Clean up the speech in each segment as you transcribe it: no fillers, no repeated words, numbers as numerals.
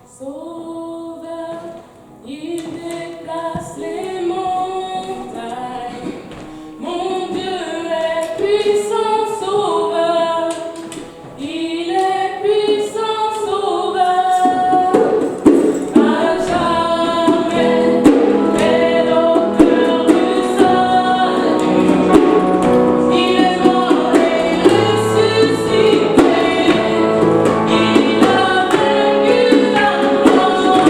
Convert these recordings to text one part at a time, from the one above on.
Sauveur, il déplace les montagnes. Mon Dieu est puissant sauveur. Il est puissant sauveur. À jamais est l'auteur du salut. Il est mort et ressuscité. Il a vaincu la mort.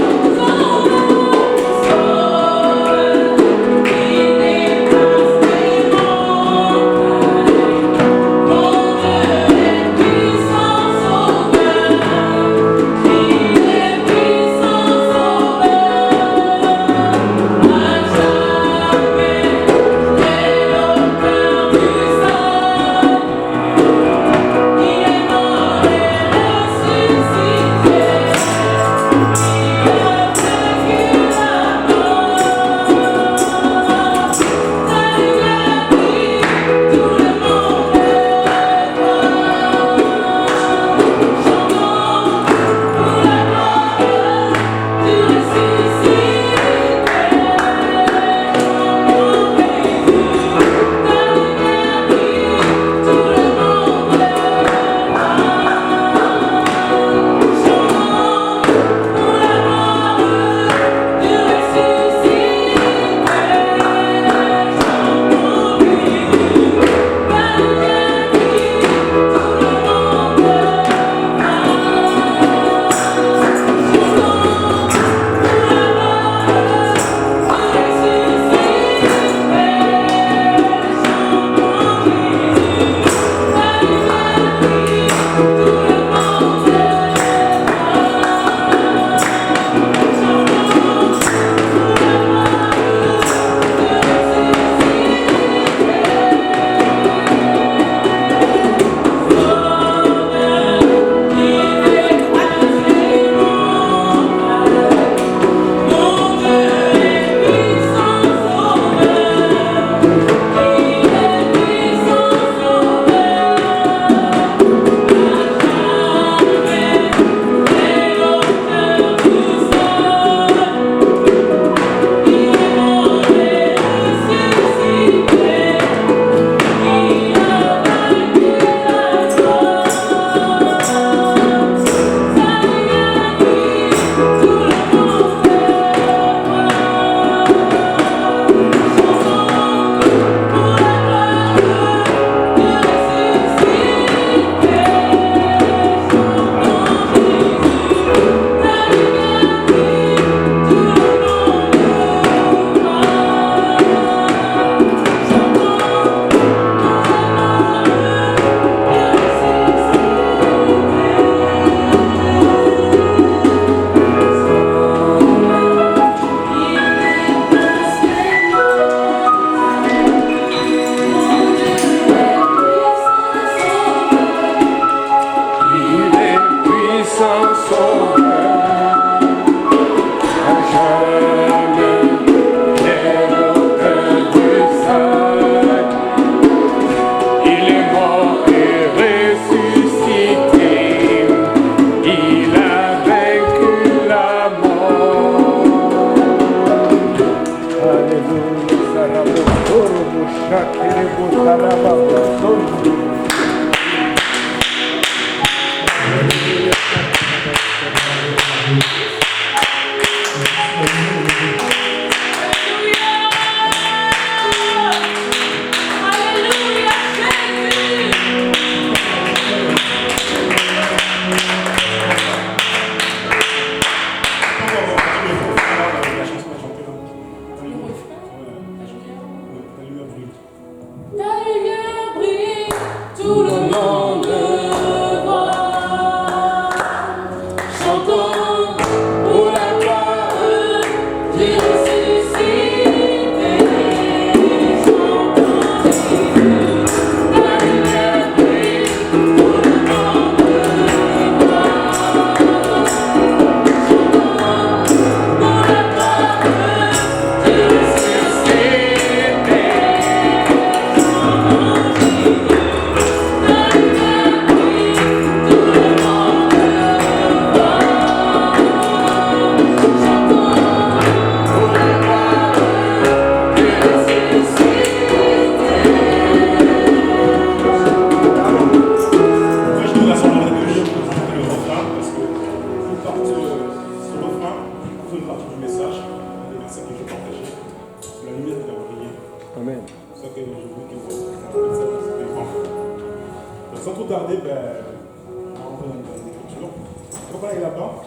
Donc voilà, il est là-bas.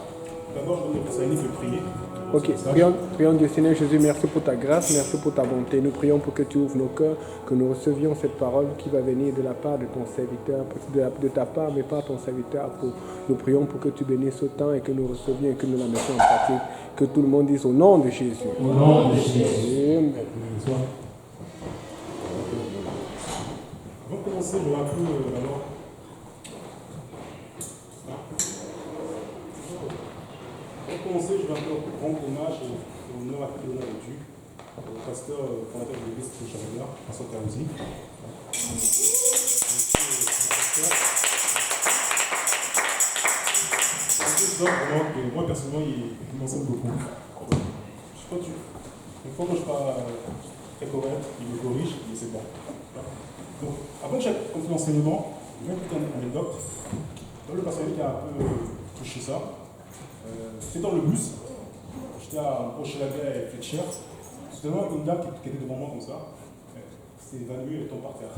D'abord, je vais passer à de prier. Ok, prions Dieu Seigneur Jésus, merci pour ta grâce, merci pour ta bonté. Nous prions pour que tu ouvres nos cœurs, que nous recevions cette parole qui va venir de la part de ton serviteur, de ta part, mais pas ton serviteur. Nous prions pour que tu bénisses autant et que nous recevions et que nous la mettions en pratique. Que tout le monde dise au nom de Jésus. Au nom de Jésus. Amen. Avant de commencer, je vais un peu alors. Pour commencer, je vais un peu rendre hommage et honneur à Léonard de Dieu, au pasteur fondateur de l'église de Chavalier, pasteur Kaouzi. C'est un vraiment que moi personnellement, il m'enseigne beaucoup. Je crois que une fois que je ne suis pas très correct, il me corrige, mais c'est bon. Donc, avant que j'aille continuer l'enseignement, je vais écouter une anecdote. Dans le pasteur qui a un peu touché ça. C'était dans le bus, j'étais à Hochelaga et Fletcher. C'était une dame qui était devant moi comme ça. S'est évanouie et tombe par terre.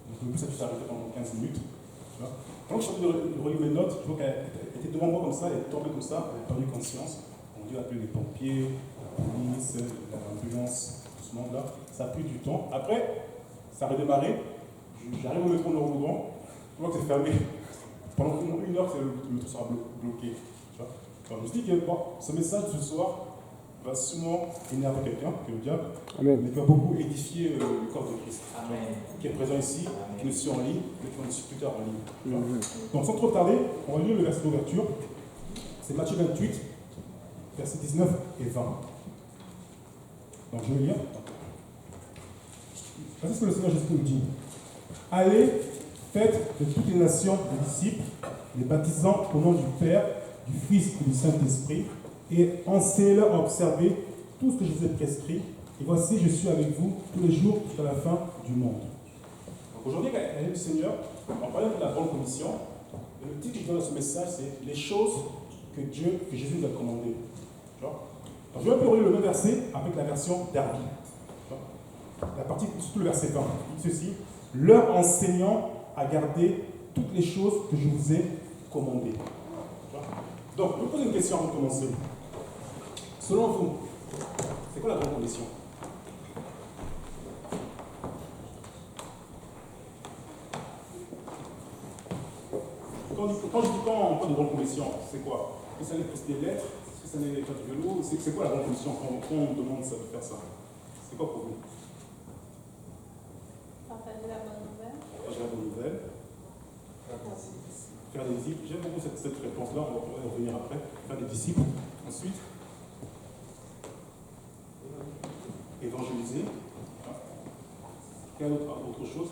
Donc le bus a dû s'arrêter pendant 15 minutes. Tu vois. Pendant que je suis en train de relire mes notes, je vois qu'elle était devant moi comme ça, elle est tombée comme ça, elle a perdu conscience. On dit appeler les pompiers, la police, l'ambulance, tout ce monde-là. Ça a pris du temps. Après, ça a redémarré. J'arrive au métro Nord-Rouen, je vois que c'est fermé. Pendant une heure, le métro sera bloqué. Alors, je me dis que bon, ce message de ce soir va sûrement énerver quelqu'un, que le diable, Amen. mais qui va beaucoup édifier le corps de Christ. Amen. Qui est présent ici, qui nous suit en ligne, et qui nous suit plus tard en ligne. Amen. Donc sans trop tarder, on va lire le verset d'ouverture. C'est Matthieu 28, versets 19 et 20. Donc je vais lire. Voici ce que le Seigneur Jésus nous dit. Allez, faites de toutes les nations des disciples, les baptisant au nom du Père, du Fils et du Saint-Esprit, et enseignez-leur à observer tout ce que je vous ai prescrit. Et voici, je suis avec vous tous les jours jusqu'à la fin du monde. Donc aujourd'hui, à l'année du Seigneur, on parle de la grande commission. Et le titre que je donne à ce message, c'est les choses que Jésus nous a commandées. Donc je vais un peu relire le même verset avec la version Darby. La partie, surtout le verset 20. Il dit ceci, leur enseignant à garder toutes les choses que je vous ai commandées. Donc, je vais poser une question avant de commencer. Selon vous, c'est quoi la grande commission? Quand on parle de grande commission, c'est quoi? Est-ce que ça n'est des lettres? Est-ce que ça n'est pas du vélo? C'est quoi la grande commission quand on demande ça de faire ça? C'est quoi pour vous? Partager la bonne nouvelle. Partager la bonne nouvelle. Faire des disciples. J'aime beaucoup cette réponse-là, on va y revenir après. Faire des disciples. Ensuite, évangéliser. Quelle autre chose?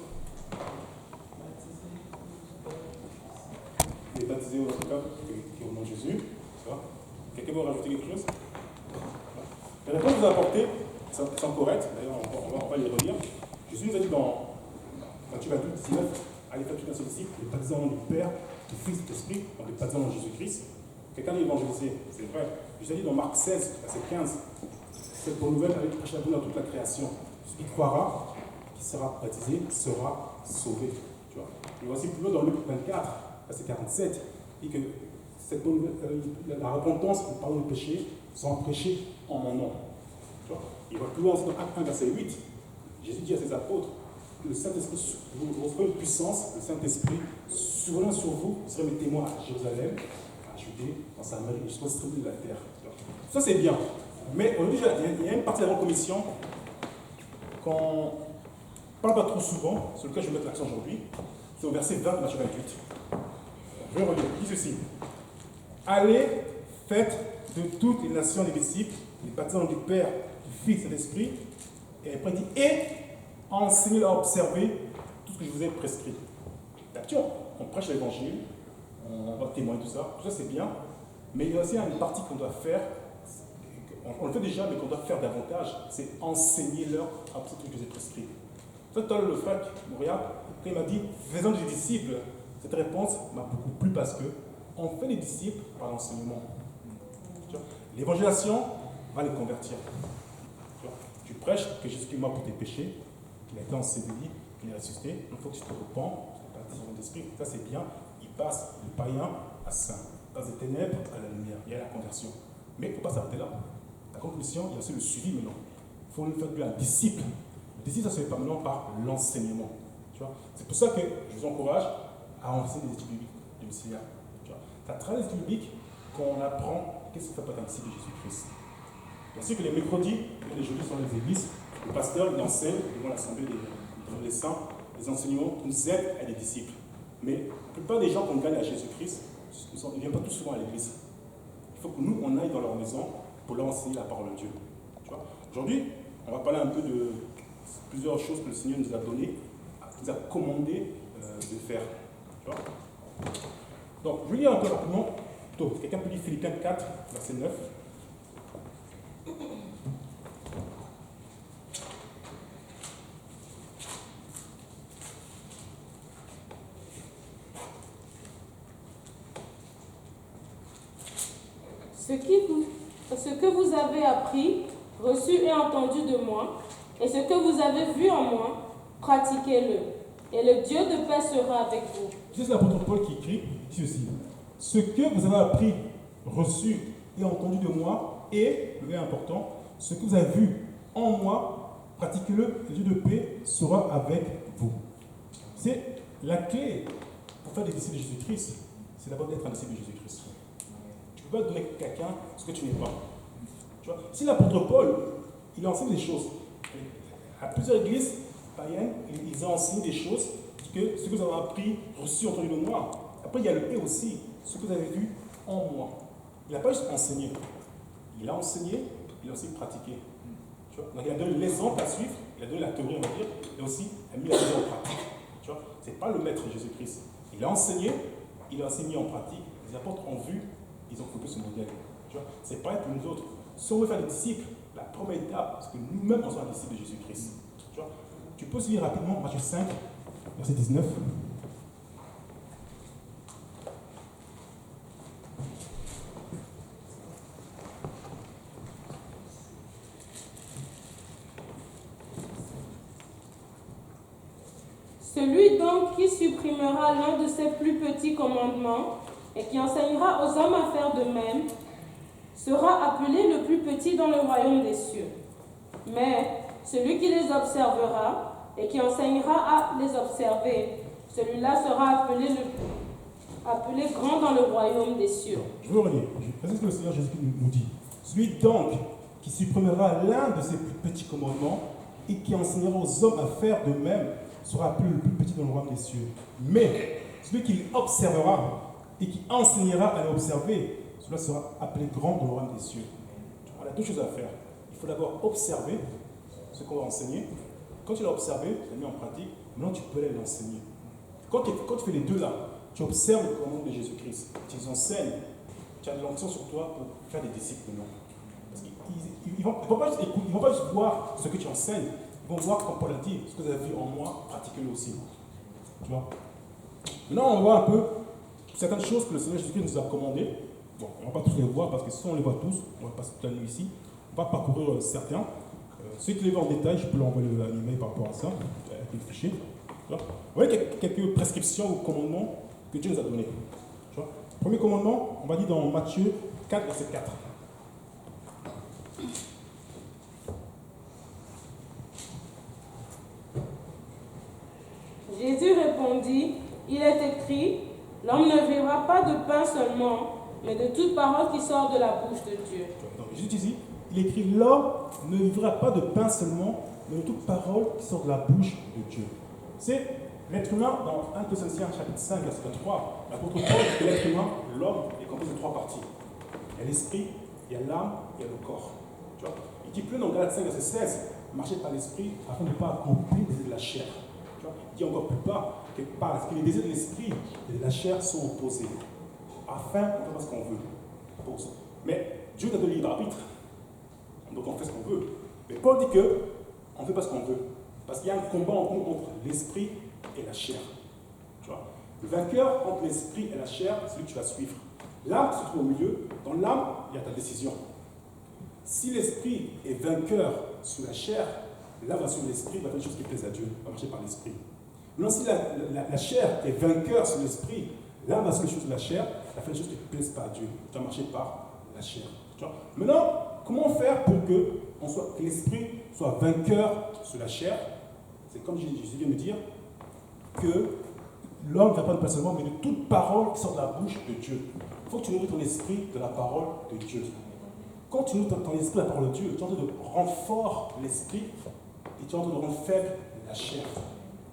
Les baptiser au cas qui est au nom de Jésus. Quelqu'un veut rajouter quelque chose? Les réponses que vous apportez sont correctes. D'ailleurs, on va les relire. Jésus nous a dit dans Matthieu 28, 19, allez faire toutes les disciples, les baptisés au nom du Père, du Fils et de l'Esprit, donc les baptisés au nom de Jésus-Christ. Quelqu'un dit évangéliser, c'est vrai. Jésus a dit dans Marc 16, verset 15, cette bonne nouvelle avec prêcher la bonne dans toute la création. Celui qui croira, qui sera baptisé, sera sauvé. Tu vois. Et voici plus loin dans Luc 24, verset 47, il dit que cette bonne nouvelle, la repentance, le pardon des péchés, sera prêchée en mon nom. Tu vois. Il va plus loin aussi dans Acte 1, verset 8. Jésus dit à ses apôtres, le Saint-Esprit, vous recevez une puissance, le Saint-Esprit survenant sur vous, vous serez mes témoins à Jérusalem, à Judée, dans Samarie, jusqu'au extrémité de la terre. Ça c'est bien. Mais aujourd'hui, il y a une partie de la grande commission qu'on ne parle pas trop souvent, sur lequel je vais mettre l'accent aujourd'hui. C'est au verset 20 de Matthieu 28. Je vais relire. Il dit ceci. Allez, faites de toutes les nations des disciples, les baptisants du Père, du Fils et de l'Esprit, et après il dit, et enseignez-leur à observer tout ce que je vous ai prescrit. D'accord, on prêche l'évangile, on va témoigner tout ça c'est bien, mais il y a aussi une partie qu'on doit faire, on le fait déjà, mais qu'on doit faire davantage, c'est enseigner-leur à observer tout ce que je vous ai prescrit. Tout à l'heure, le frère Mouriat, quand il m'a dit, faisons des disciples, cette réponse m'a beaucoup plu parce que on fait des disciples par l'enseignement. L'évangélisation va les convertir. Tu prêches que Jésus est mort pour tes péchés, qu'il a été enseveli, qu'il est ressuscité. Il faut que tu te repens, tu baptises dans l'esprit. Ça c'est bien. Il passe du païen à saint. passe des ténèbres à la lumière. Il y a la conversion. Mais il ne faut pas s'arrêter là. La conclusion, il y a aussi le suivi maintenant. Il faut faire de lui un disciple. Le disciple, ça se fait pas maintenant par l'enseignement. C'est pour ça que je vous encourage à enseigner des études bibliques du Messie. C'est à travers les études bibliques qu'on apprend qu'est-ce que ça peut être un disciple de Jésus-Christ. Bien sûr que les mercredis et les jeudis sont les églises. Le pasteur, il enseigne devant l'assemblée des saints, les enseignements qui nous aident à être des disciples. Mais la plupart des gens qu'on gagne à Jésus-Christ, ils ne viennent pas tout souvent à l'église. Il faut que nous, on aille dans leur maison pour leur enseigner la parole de Dieu. Aujourd'hui, on va parler un peu de plusieurs choses que le Seigneur nous a données, nous a commandé de faire. Donc, je vais lire un peu rapidement. Quelqu'un peut lire Philippiens 4, verset 9. Ce que vous avez appris, reçu et entendu de moi, et ce que vous avez vu en moi, pratiquez-le. Et le Dieu de paix sera avec vous. C'est l'apôtre Paul qui écrit ici aussi. Ce que vous avez appris, reçu et entendu de moi, et, le vrai important, ce que vous avez vu en moi, pratiquez-le, le Dieu de paix sera avec vous. C'est la clé pour faire des disciples de Jésus-Christ, c'est d'abord d'être un disciple de Jésus-Christ. Tu ne peux pas donner à quelqu'un ce que tu n'es pas. Si l'apôtre Paul, il enseigne des choses, à plusieurs églises païennes, ils ont enseigné des choses, que ce que vous avez appris, reçu, entendu de moi. Après, il y a le et aussi, ce que vous avez vu en moi. Il n'a pas juste enseigné. Il a enseigné, il a aussi pratiqué. Donc, il a donné l'exemple à suivre, il a donné la théorie, on va dire, et aussi, il a mis la théorie en pratique. Ce n'est pas le maître Jésus-Christ. Il a enseigné, il a aussi mis en pratique. Les apôtres ont vu, ils ont copié ce modèle. C'est pareil pour nous autres. Si on veut faire des disciples, la première étape, c'est que nous-mêmes, on soit un disciple de Jésus-Christ. Tu peux aussi lire rapidement Matthieu 5, verset 19. Celui donc qui supprimera l'un de ses plus petits commandements et qui enseignera aux hommes à faire de même, sera appelé le plus petit dans le royaume des cieux. Mais celui qui les observera et qui enseignera à les observer, celui-là sera appelé grand dans le royaume des cieux. Je veux relire. C'est ce que le Seigneur Jésus nous dit. Celui donc qui supprimera l'un de ses plus petits commandements et qui enseignera aux hommes à faire de même sera appelé le plus petit dans le royaume des cieux. Mais celui qui observera et qui enseignera à l'observer, cela sera appelé grand dans le royaume des cieux. On a deux choses à faire. Il faut d'abord observer ce qu'on va enseigner. Quand tu l'as observé, tu l'as mis en pratique, maintenant tu peux aller l'enseigner. Quand tu fais les deux là, tu observes le commandement de Jésus-Christ, tu les enseignes, tu as de l'onction sur toi pour faire des disciples maintenant. Parce qu'ils ne vont pas juste voir ce que tu enseignes, ils vont voir, comme Paul a dit, ce que vous avez vu en moi, pratiquez-le aussi. Tu vois? Maintenant, on va voir un peu certaines choses que le Seigneur Jésus-Christ nous a commandées. Bon, on ne va pas tous les voir parce que si on les voit tous, on va passer toute la nuit ici. On va parcourir certains. Ceux qui les voient en détail, je peux leur envoyer un email par rapport à ça, avec le fichier. Vous voyez quelques prescriptions ou commandements que Dieu nous a donnés. Premier commandement, on va dire dans Matthieu 4, verset 4. Jésus répondit, il est écrit, l'homme ne vivra pas de pain seulement, mais de toute parole qui sort de la bouche de Dieu. Donc Jésus dit, il écrit, l'homme ne vivra pas de pain seulement, mais de toute parole qui sort de la bouche de Dieu. C'est l'être humain, dans 1 Thessaloniciens chapitre 5, verset 3, l'apôtre Paul dit que l'être humain, l'homme, est composé de trois parties. Il y a l'esprit, il y a l'âme, il y a le corps. Tu vois? Il dit plus dans Galates 5, verset 16, marchez par l'esprit afin de ne pas accomplir les désirs de la chair. Tu vois? Il dit encore plus bas que parce que les désirs de l'esprit et de la chair sont opposés, afin de faire ce qu'on veut. Mais Dieu nous a donné libre arbitre, donc on fait ce qu'on veut. Mais Paul dit que on ne fait pas ce qu'on veut, parce qu'il y a un combat entre l'esprit et la chair. Tu vois? Le vainqueur entre l'esprit et la chair, c'est celui que tu vas suivre. L'âme se trouve au milieu. Dans l'âme, il y a ta décision. Si l'esprit est vainqueur sur la chair, l'âme va suivre l'esprit, va faire des choses qui plaisent à Dieu, va marcher par l'esprit. Maintenant, si la chair est vainqueur sur l'esprit, L'âme va faire les choses de la chair, elle fait les choses qui ne plaisent pas à Dieu. Tu vas marcher par la chair. Tu vois? Maintenant, comment faire pour que l'esprit soit vainqueur sur la chair? C'est comme Jésus vient de dire, que l'homme ne va pas seulement, mais de toute parole qui sort de la bouche de Dieu. Il faut que tu nourris ton esprit de la parole de Dieu. Quand tu nourris ton esprit de la parole de Dieu, tu es en train de rendre fort l'esprit et tu es en train de rendre faible la chair.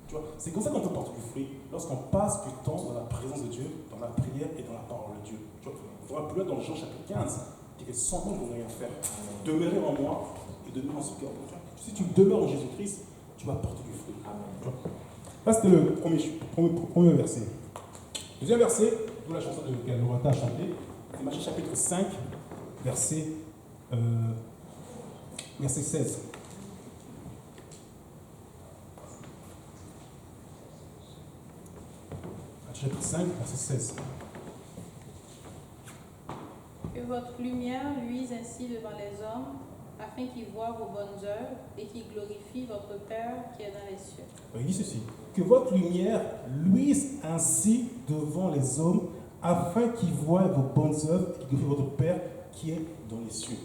Tu vois, c'est comme ça qu'on peut porter du fruit, lorsqu'on passe du temps dans la présence de Dieu, dans la prière et dans la parole de Dieu. Tu vois, il faudra plus loin dans Jean chapitre 15, il dit que sans moi, vous ne rien faire. Demeurez en moi et demeurer en ce cœur. Si tu demeures en Jésus-Christ, tu vas porter du fruit. Tu vois. Là, c'était le premier verset. Deuxième verset, d'où la chanson que Loretta a chantée, c'est Matthieu chapitre 5, verset 16. Chapitre 5, verset 16. Que votre lumière luise ainsi devant les hommes, afin qu'ils voient vos bonnes œuvres et qu'ils glorifient votre Père qui est dans les cieux. Il dit ceci, que votre lumière luise ainsi devant les hommes, afin qu'ils voient vos bonnes œuvres et qu'ils glorifient votre Père qui est dans les cieux.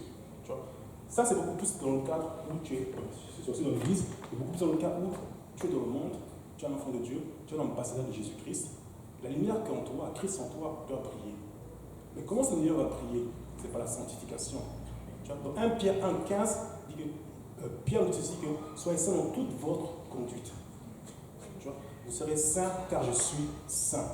Tu vois? Ça, c'est beaucoup plus dans le cadre où tu es, c'est aussi dans l'église, c'est beaucoup plus dans le cadre où tu es dans le monde, tu es un enfant de Dieu, tu es un ambassadeur de Jésus-Christ. La lumière qui est en toi, Christ en toi, doit briller. Mais comment cette lumière va briller? C'est par la sanctification. Tu vois, dans 1 Pierre 1,15, dit que Pierre nous dit ceci, que soyez saints dans toute votre conduite. Tu vois, vous serez saints car je suis saint.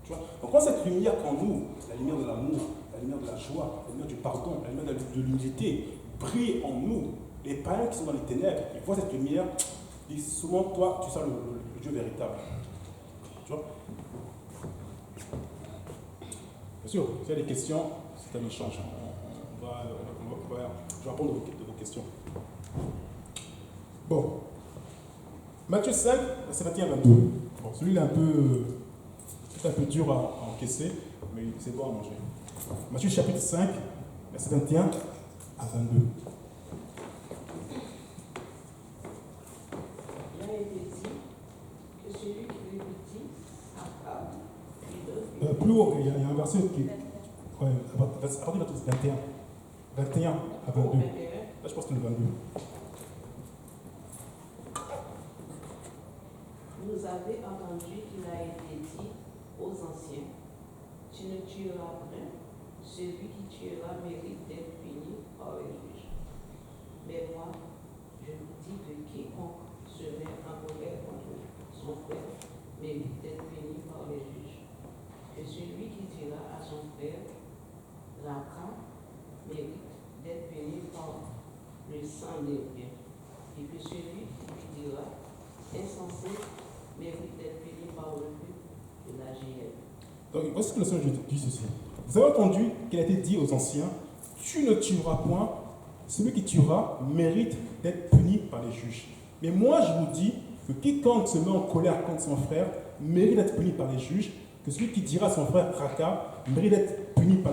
Tu vois, donc quand cette lumière qu'en nous, la lumière de l'amour, la lumière de la joie, la lumière du pardon, la lumière de l'unité, brille en nous, les païens qui sont dans les ténèbres, ils voient cette lumière, ils disent souvent, toi, tu sers le Dieu véritable. Tu vois? Bien sûr, s'il y a des questions, c'est un échange. Je vais répondre de vos questions. Bon. Matthieu 5, verset 21 à 22. Bon, celui-là est un peu dur à encaisser, mais c'est bon à manger. Matthieu chapitre 5, verset 21 à 22. Il a été dit que celui qui lui dit à Plus haut, il y a un verset qui est. Ouais, à partir de 21. 21 à 22. Là, je pense que c'est le 22. Vous avez entendu qu'il a été dit aux anciens, tu ne tueras point, celui qui tuera mérite d'être puni par les juges. Mais moi, je vous dis que quiconque se met en colère contre son frère mérite d'être puni par les juges. Que celui qui dira à son frère, Raka, mérite d'être puni par le sang des biens. Et que celui qui dira, insensé, mérite d'être puni par le but de la GL. Donc, voici ce que le Seigneur dit ceci. Vous avez entendu qu'il a été dit aux anciens, tu ne tueras point, celui qui tuera mérite d'être puni par les juges. Mais moi, je vous dis que quiconque se met en colère contre son frère mérite d'être puni par les juges, que celui qui dira à son frère Raka mérite d'être puni par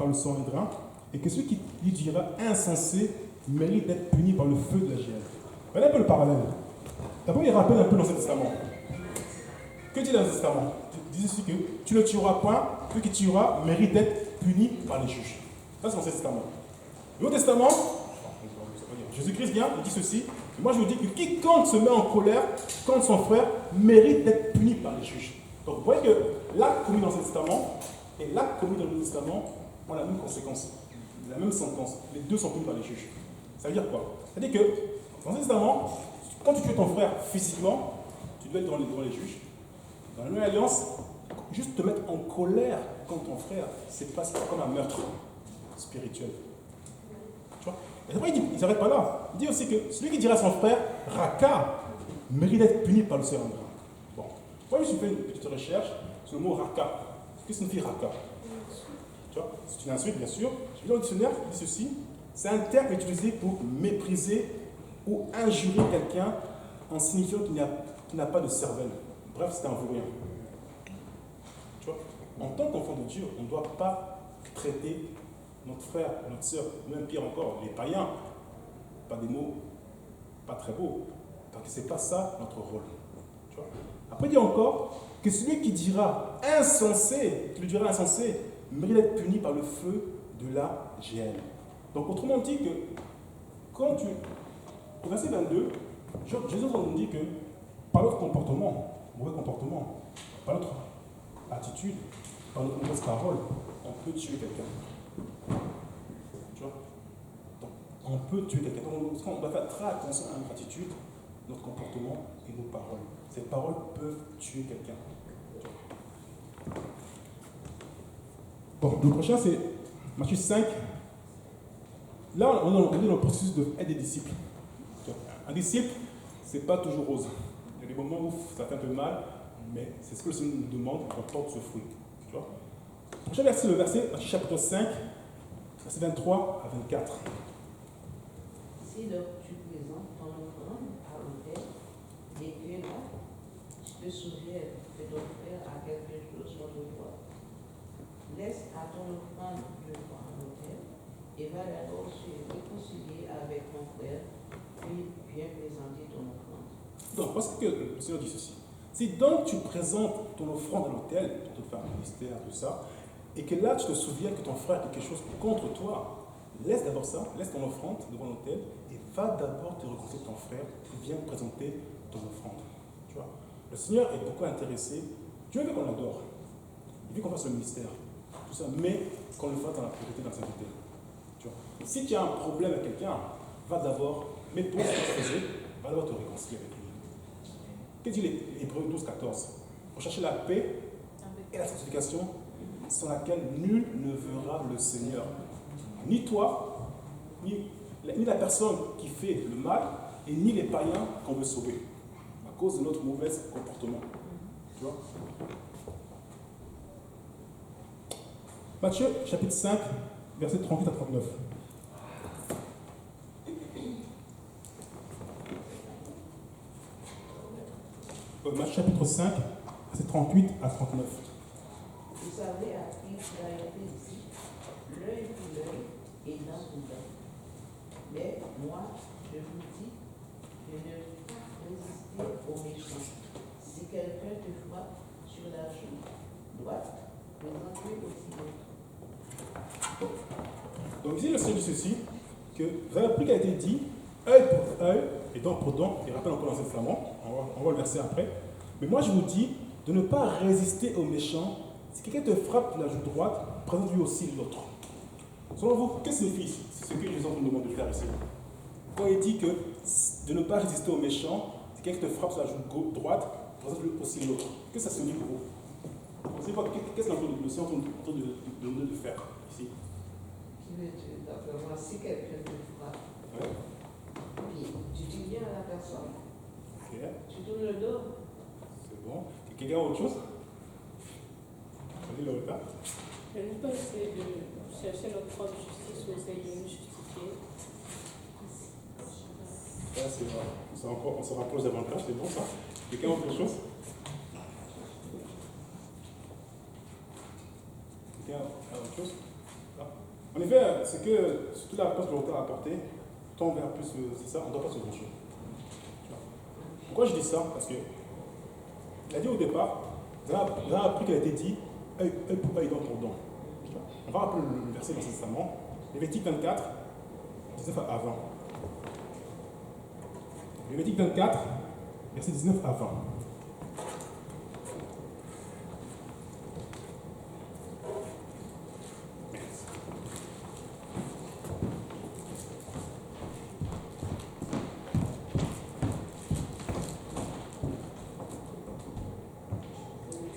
le Sanhédrin, et que celui qui lui dira insensé mérite d'être puni par le feu de la GL. Regardez un peu le parallèle. D'abord, il rappelle un peu l'Ancien Testament. Que dit l'Ancien Testament? Il dit ici que tu ne tueras point, celui qui tuera mérite d'être puni par les juges. Ça, c'est l'Ancien Testament. Le Nouveau Testament, Jésus-Christ vient, il dit ceci. Et moi, je vous dis que quiconque se met en colère contre son frère mérite d'être puni par les juges. Donc, vous voyez que l'acte commis dans l'Ancien Testament et l'acte commis dans le Nouveau Testament ont la même conséquence, la même sentence. Les deux sont punis par les juges. Ça veut dire quoi? C'est-à-dire que dans l'Ancien Testament, quand tu tues ton frère physiquement, tu dois être devant les juges. Dans la Nouvelle Alliance, juste te mettre en colère contre ton frère, c'est pas comme un meurtre spirituel. Tu vois? Et après, il ne s'arrête pas là. Il dit aussi que celui qui dira à son frère, Raka, mérite d'être puni par le Sanhédrin. Bon. Moi, je me suis fait une petite recherche sur le mot Raka. Qu'est-ce que signifie Raka? Tu vois? C'est une insulte, bien sûr. Je vais dans le dictionnaire, il dit ceci. C'est un terme utilisé pour mépriser ou injurer quelqu'un en signifiant qu'il n'a pas de cervelle. Bref, c'est un vaurien. Tu vois, en tant qu'enfant de Dieu, on ne doit pas traiter notre frère, notre soeur, même pire encore, les païens, par des mots pas très beaux. Parce que ce n'est pas ça notre rôle. Tu vois. Après, il dit encore que celui qui dira insensé, mérite d'être puni par le feu de la géhenne. Donc, autrement dit que, quand tu. Au verset 22, Jésus nous dit que par notre comportement, mauvais comportement, par notre attitude, par notre mauvaise parole, on peut tuer quelqu'un. Tu vois? Donc, on peut tuer quelqu'un. Donc, on doit faire très attention à notre attitude, notre comportement et nos paroles. Ces paroles peuvent tuer quelqu'un. Bon, le prochain c'est Matthieu 5. Là, on est dans le processus d'être des disciples. Un disciple, c'est pas toujours rose. Il y a des moments où ça fait un peu mal, mais c'est ce que le Seigneur nous demande qu'on porte ce fruit. Tu vois? Le prochain verset, le verset, Matthieu chapitre 5, verset 23 à 24. Si donc tu présentes ton offrande à l'autel, et que là, tu te souviens que ton frère a quelque chose contre toi, laisse à ton offrande le droit à l'autel, et va d'abord se réconcilier avec ton frère, puis viens présenter ton offrande. Donc, parce que le Seigneur dit ceci. Si donc tu présentes ton offrande à l'autel, pour te faire un ministère, tout ça, et que là tu te souviens que ton frère a quelque chose contre toi, laisse d'abord ça, laisse ton offrande devant l'autel, et va d'abord te réconcilier avec ton frère, et viens présenter ton offrande. Tu vois? Le Seigneur est beaucoup intéressé. Dieu veut qu'on l'adore. Il veut qu'on fasse le ministère, tout ça, mais qu'on le fasse dans la pureté, dans la sainteté. Tu vois? Si tu as un problème avec quelqu'un, va d'abord, mets-toi ce que tu faisais, va d'abord te réconcilier avec lui. Qu'est-ce que dit l'Hébreu 12, 14? Rechercher la paix et la sanctification sans laquelle nul ne verra le Seigneur. Ni toi, ni la personne qui fait le mal, et ni les païens qu'on veut sauver, à cause de notre mauvais comportement. Tu vois? Matthieu, chapitre 5, versets 38 à 39. Matthieu, chapitre 5, versets 38 à 39. Vous savez à qui il a été dit, l'œil pour l'œil et dent pour dent. Mais moi, je vous dis de ne pas résister aux méchants. Si quelqu'un te frappe sur la joue droite, présente-lui aussi l'autre. Donc ici, le Seigneur dit ceci, que vous avez appris qu'il a été dit, œil pour œil et dent pour dent, il rappelle encore dans ce flamand, on va le verser après. Mais moi je vous dis de ne pas résister aux méchants. Si quelqu'un te frappe la joue droite, présente-lui aussi l'autre. Selon vous, qu'est-ce que signifie ce que Jésus nous demande de faire ici? Quand il dit que de ne pas résister aux méchants, si quelqu'un te frappe sur la joue droite, présente-lui aussi l'autre. Qu'est-ce que ça signifie pour vous? Qu'est-ce que le Seigneur est en train de faire ici? D'après moi, si quelqu'un te frappe, Ouais. puis tu dis bien à la personne, Ok, tu tournes le dos. c'est bon. Quelqu'un a autre chose? Allez, Loretta. Je ne peux pas essayer de chercher notre propre justice ou essayer de nous justifier. Là, c'est vrai. On se rapproche davantage, c'est bon ça. Quelqu'un a autre chose? Quelqu'un a autre chose? Ah. En effet, c'est que toute la réponse que l'auteur a apportée tend vers plus, c'est ça, on ne doit pas se brancher. Pourquoi je dis ça? Parce que il a dit au départ, vous avez appris qu'il a été dit œil pour œil, dent pour dent. On va rappeler le verset dans le Testament, Lévitique 24, 19 à 20. Lévitique 24, verset 19 à 20.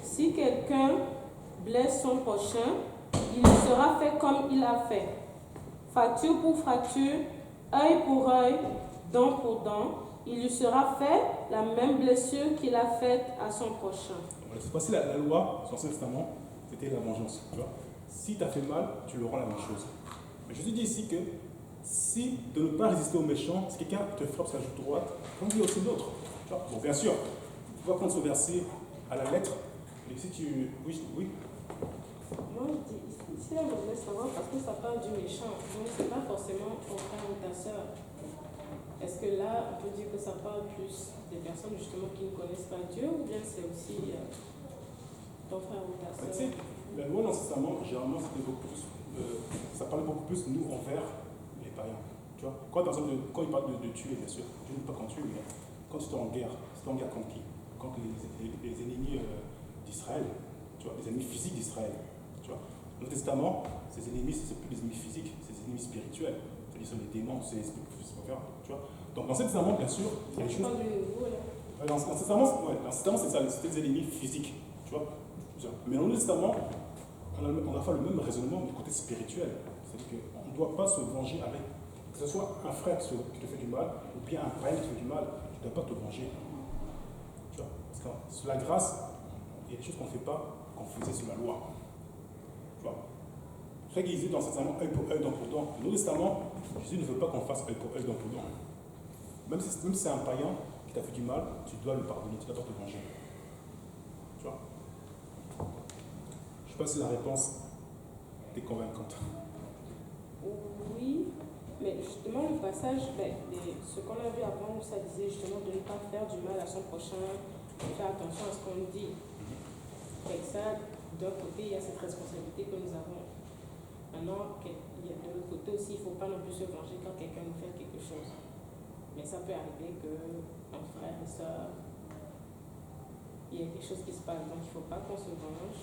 Si quelqu'un blesse son prochain, il lui sera fait comme il a fait. Fracture pour fracture, œil pour œil, dent pour dent, il lui sera fait la même blessure qu'il a faite à son prochain. C'est passé la loi sur l'Ancien Testament, c'était la vengeance. Tu vois? Si tu as fait mal, tu le rends la même chose. Mais Jésus dit ici que si de ne pas résister aux méchants, si quelqu'un te frappe sur la joue droite, prends-lui aussi l'autre. Bon, bien sûr, tu vas prendre ce verset à la lettre, mais si tu. Oui. Moi, je dis, si elle me laisse savoir parce que ça parle du méchant, donc c'est pas forcément ton frère ou ta soeur. est-ce que là, on peut dire que ça parle plus des personnes justement qui ne connaissent pas Dieu, ou bien c'est aussi ton frère ou ta Tu soeur? sais, la loi dans le Testament, généralement, c'était beaucoup plus, ça parlait beaucoup plus nous envers les païens. Tu vois, quand, par exemple, quand il parle de tuer, bien sûr, Dieu ne veut pas qu'on tue, mais quand tu es en guerre, c'est en guerre contre qui? Contre les ennemis d'Israël, tu vois, les ennemis physiques d'Israël. Tu vois. Dans le Testament, ces ennemis, c'est plus des ennemis physiques, c'est des ennemis spirituels. C'est-à-dire sont les démons, c'est les esprits, tu vois. Donc dans ce Testament, bien sûr, il y a des choses. Dans ce Testament, c'est ça, c'était des ennemis physiques, tu vois. Mais dans le Testament, on a fait le même raisonnement du côté spirituel. C'est-à-dire qu'on ne doit pas se venger avec, que ce soit un frère qui te fait du mal, ou bien un païen qui te fait du mal, tu ne dois pas te venger. Tu vois. Parce que sur la grâce, il y a des choses qu'on ne fait pas, qu'on faisait sur la loi. Tu vois. Réguisé dans le Testament, œil pour œil, dent pour dent. Dans le Testament, Jésus ne veut pas qu'on fasse œil pour œil, dent pour dent. Même si c'est un païen qui t'a fait du mal, tu dois le pardonner, tu dois pas te venger. Tu vois. Je ne sais pas si la réponse est convaincante. Oui, mais justement le passage, ce qu'on a vu avant, ça disait justement de ne pas faire du mal à son prochain, de faire attention à ce qu'on dit. Et ça, d'un côté, il y a cette responsabilité que nous avons. Maintenant, il y a de l'autre côté aussi, il ne faut pas non plus se venger quand quelqu'un nous fait quelque chose. Mais ça peut arriver qu'un frère et soeur, il y a quelque chose qui se passe, donc il ne faut pas qu'on se venge.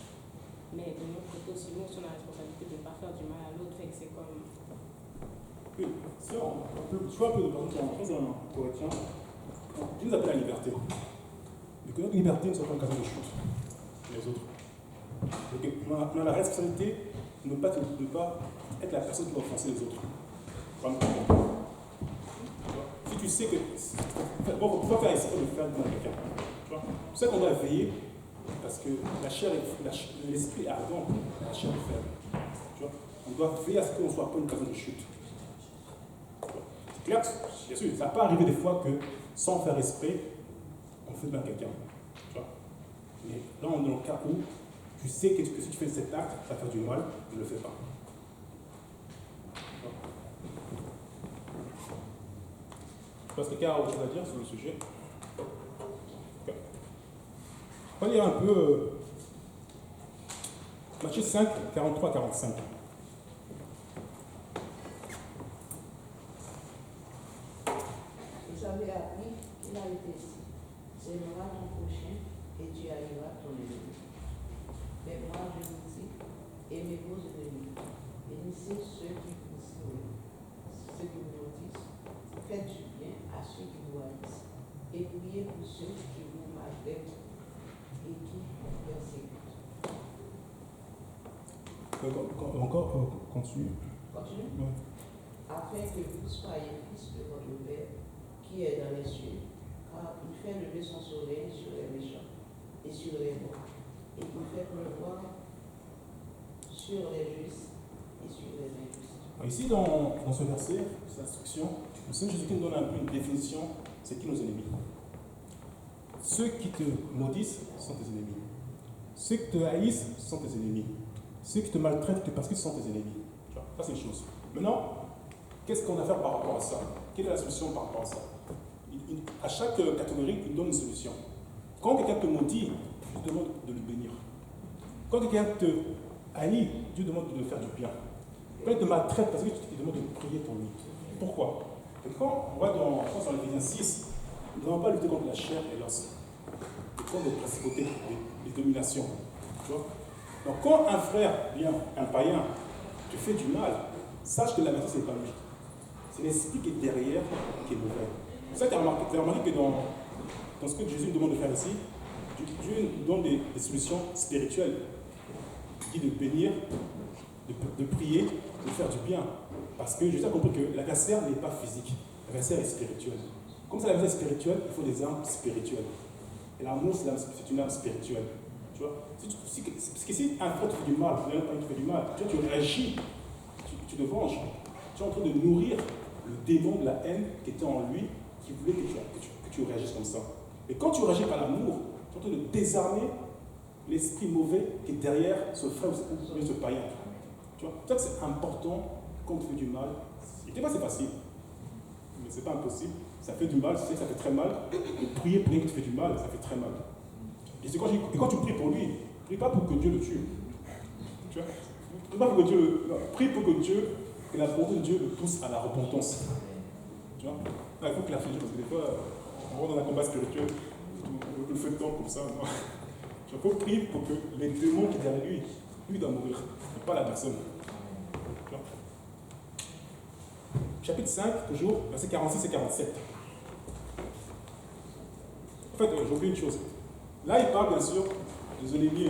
Mais de notre côté aussi, nous, on a la responsabilité de ne pas faire du mal à l'autre, fait que c'est comme... Oui, ça, je vois un peu de personnes qui sont très dans Corinthiens. Dieu nous appelle à la liberté. Mais que notre liberté ne soit pas une occasion de chute les autres. Donc, on a la responsabilité de ne pas être la personne qui va offenser les autres. Si tu sais que... Bon, il faut pas faire exprès de faire du mal à quelqu'un. C'est ça qu'on doit veiller. Parce que l'esprit est ardent, la chair est faible. Tu vois, on doit veiller à ce qu'on ne soit pas une occasion de chute. C'est clair, bien sûr, ça peut arriver des fois que, sans faire esprit, on fait de mal à quelqu'un. Tu vois. Mais là, on est dans le cas où tu sais que si tu fais cet acte, ça va faire du mal, ne le fais pas. Je pense que quelqu'un a autre chose à dire sur le sujet. On va lire un peu Matthieu 5, 43-45. Vous avez appris qu'il a été dit, j'aimeras ton prochain et tu haïras ton ennemi. Mais moi je vous dis, aimez vos ennemis, bénissez ceux qui vous maudissent, faites du bien à ceux qui vous haïssent, et priez pour ceux qui vous maltraitent et qui persécutent. Encore, continue. Continue. Ouais. Afin que vous soyez fils de votre Père qui est dans les cieux, car il fait lever son soleil sur les méchants et sur les bons, et il fait pleuvoir sur les justes et sur les injustes. Alors ici, dans ce verset, cette instruction, le Seigneur Jésus nous donne un peu une définition, c'est qui nos ennemis. Ceux qui te maudissent sont tes ennemis. Ceux qui te haïssent sont tes ennemis. Ceux qui te maltraitent, te persécutent sont tes ennemis. Tu vois, ça c'est une chose. Maintenant, qu'est-ce qu'on a à faire par rapport à ça? Quelle est la solution par rapport à ça? À chaque catégorie, il donne une solution. Quand quelqu'un te maudit, Dieu demande de le bénir. Quand quelqu'un te haït, Dieu demande de lui faire du bien. Quand il te maltraite, parce qu'il demande de prier pour lui. Pourquoi? Parce que quand on va dans Éphésiens 6, nous n'avons pas lutter contre la chair et l'os, mais contre les principautés, les dominations. Tu vois? Donc quand un frère vient, un païen, te fait du mal, sache que la vérité, ce n'est pas lui. C'est l'esprit qui est derrière qui est mauvais. C'est ça que tu as remarqué que dans ce que Jésus nous demande de faire ici, Dieu nous donne des solutions spirituelles. Il dit de bénir, de prier, de faire du bien. Parce que Jésus a compris que l'adversaire n'est pas physique, l'adversaire est spirituel. Comme c'est l'adversaire spirituel, il faut des armes spirituelles. Et l'amour, c'est une arme spirituelle. Tu vois? Parce que si un frère te fait du mal, un te fait du mal, tu réagis, tu te venges. Tu es en train de nourrir le démon de la haine qui était en lui, qui voulait que tu réagisses comme ça. Et quand tu réagis par l'amour, tu es en train de désarmer l'esprit mauvais qui est derrière ce frère ou ce païen. Tu vois? C'est ça que c'est important quand on te fait du mal. Et c'est pas c'est facile. mais c'est pas impossible. Ça fait du mal, tu sais que ça fait très mal. Et prier pour quelqu'un qui te fait du mal, ça fait très mal. Et quand tu pries pour lui, prie pas pour que Dieu le tue. Tu vois? Prie pas pour que prie pour que Dieu, que la volonté de Dieu le pousse à la repentance. Tu vois? Là, il faut clarifier, parce que des fois, on rentre dans un combat spirituel, on le fait tant comme ça. Il faut prier pour que les démons qui sont derrière lui doivent mourir, et pas la personne. Tu vois? Chapitre 5, toujours, versets 46 et 47. En fait, j'ai oublié une chose. Là, il parle bien sûr des ennemis,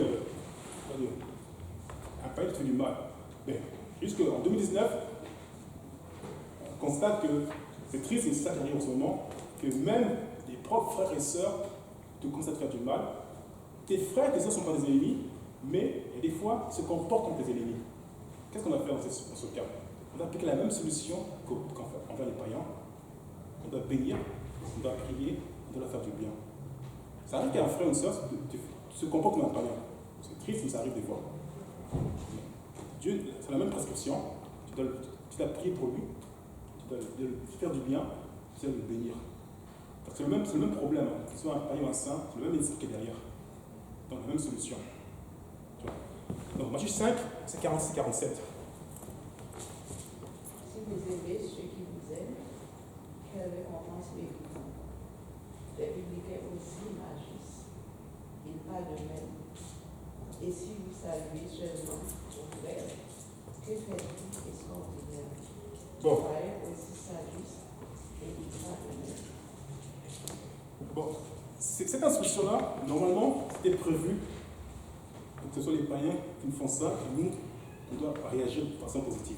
un païen qui fait du mal. Mais jusqu'en 2019, on constate que c'est triste, et c'est ça qui arrive en ce moment, que même tes propres frères et sœurs te commencent à te faire du mal. Tes frères et tes sœurs ne sont pas des ennemis, mais des fois, ils se comportent comme des ennemis. Qu'est-ce qu'on a fait dans ce cas? On a appliqué la même solution qu'envers les païens. On doit bénir, on doit prier, on doit leur faire du bien. Ça arrive qu'un frère ou une sœur se comporte comme un païen. C'est triste, mais ça arrive des fois. Dieu, c'est la même prescription. Tu dois prier pour lui, tu dois lui faire du bien, tu dois le bénir. Parce que c'est le même problème. Que ce soit un païen ou un saint, c'est le même esprit qui est derrière. Donc la même solution. Tu vois? Donc Matthieu 5, c'est 46-47. Si vous aimez ceux qui vous aiment, quelle récompense méritez-vous? Les publicains aussi agissent. Ils parlent de même. Et si vous saluez seulement vos frères, que faites-vous extraordinaire? Bon. Les païens aussi s'agissent et ils parlent de même. Bon, cette instruction-là, normalement, c'était prévu que ce soit les païens qui nous font ça, et nous, on doit réagir de façon positive.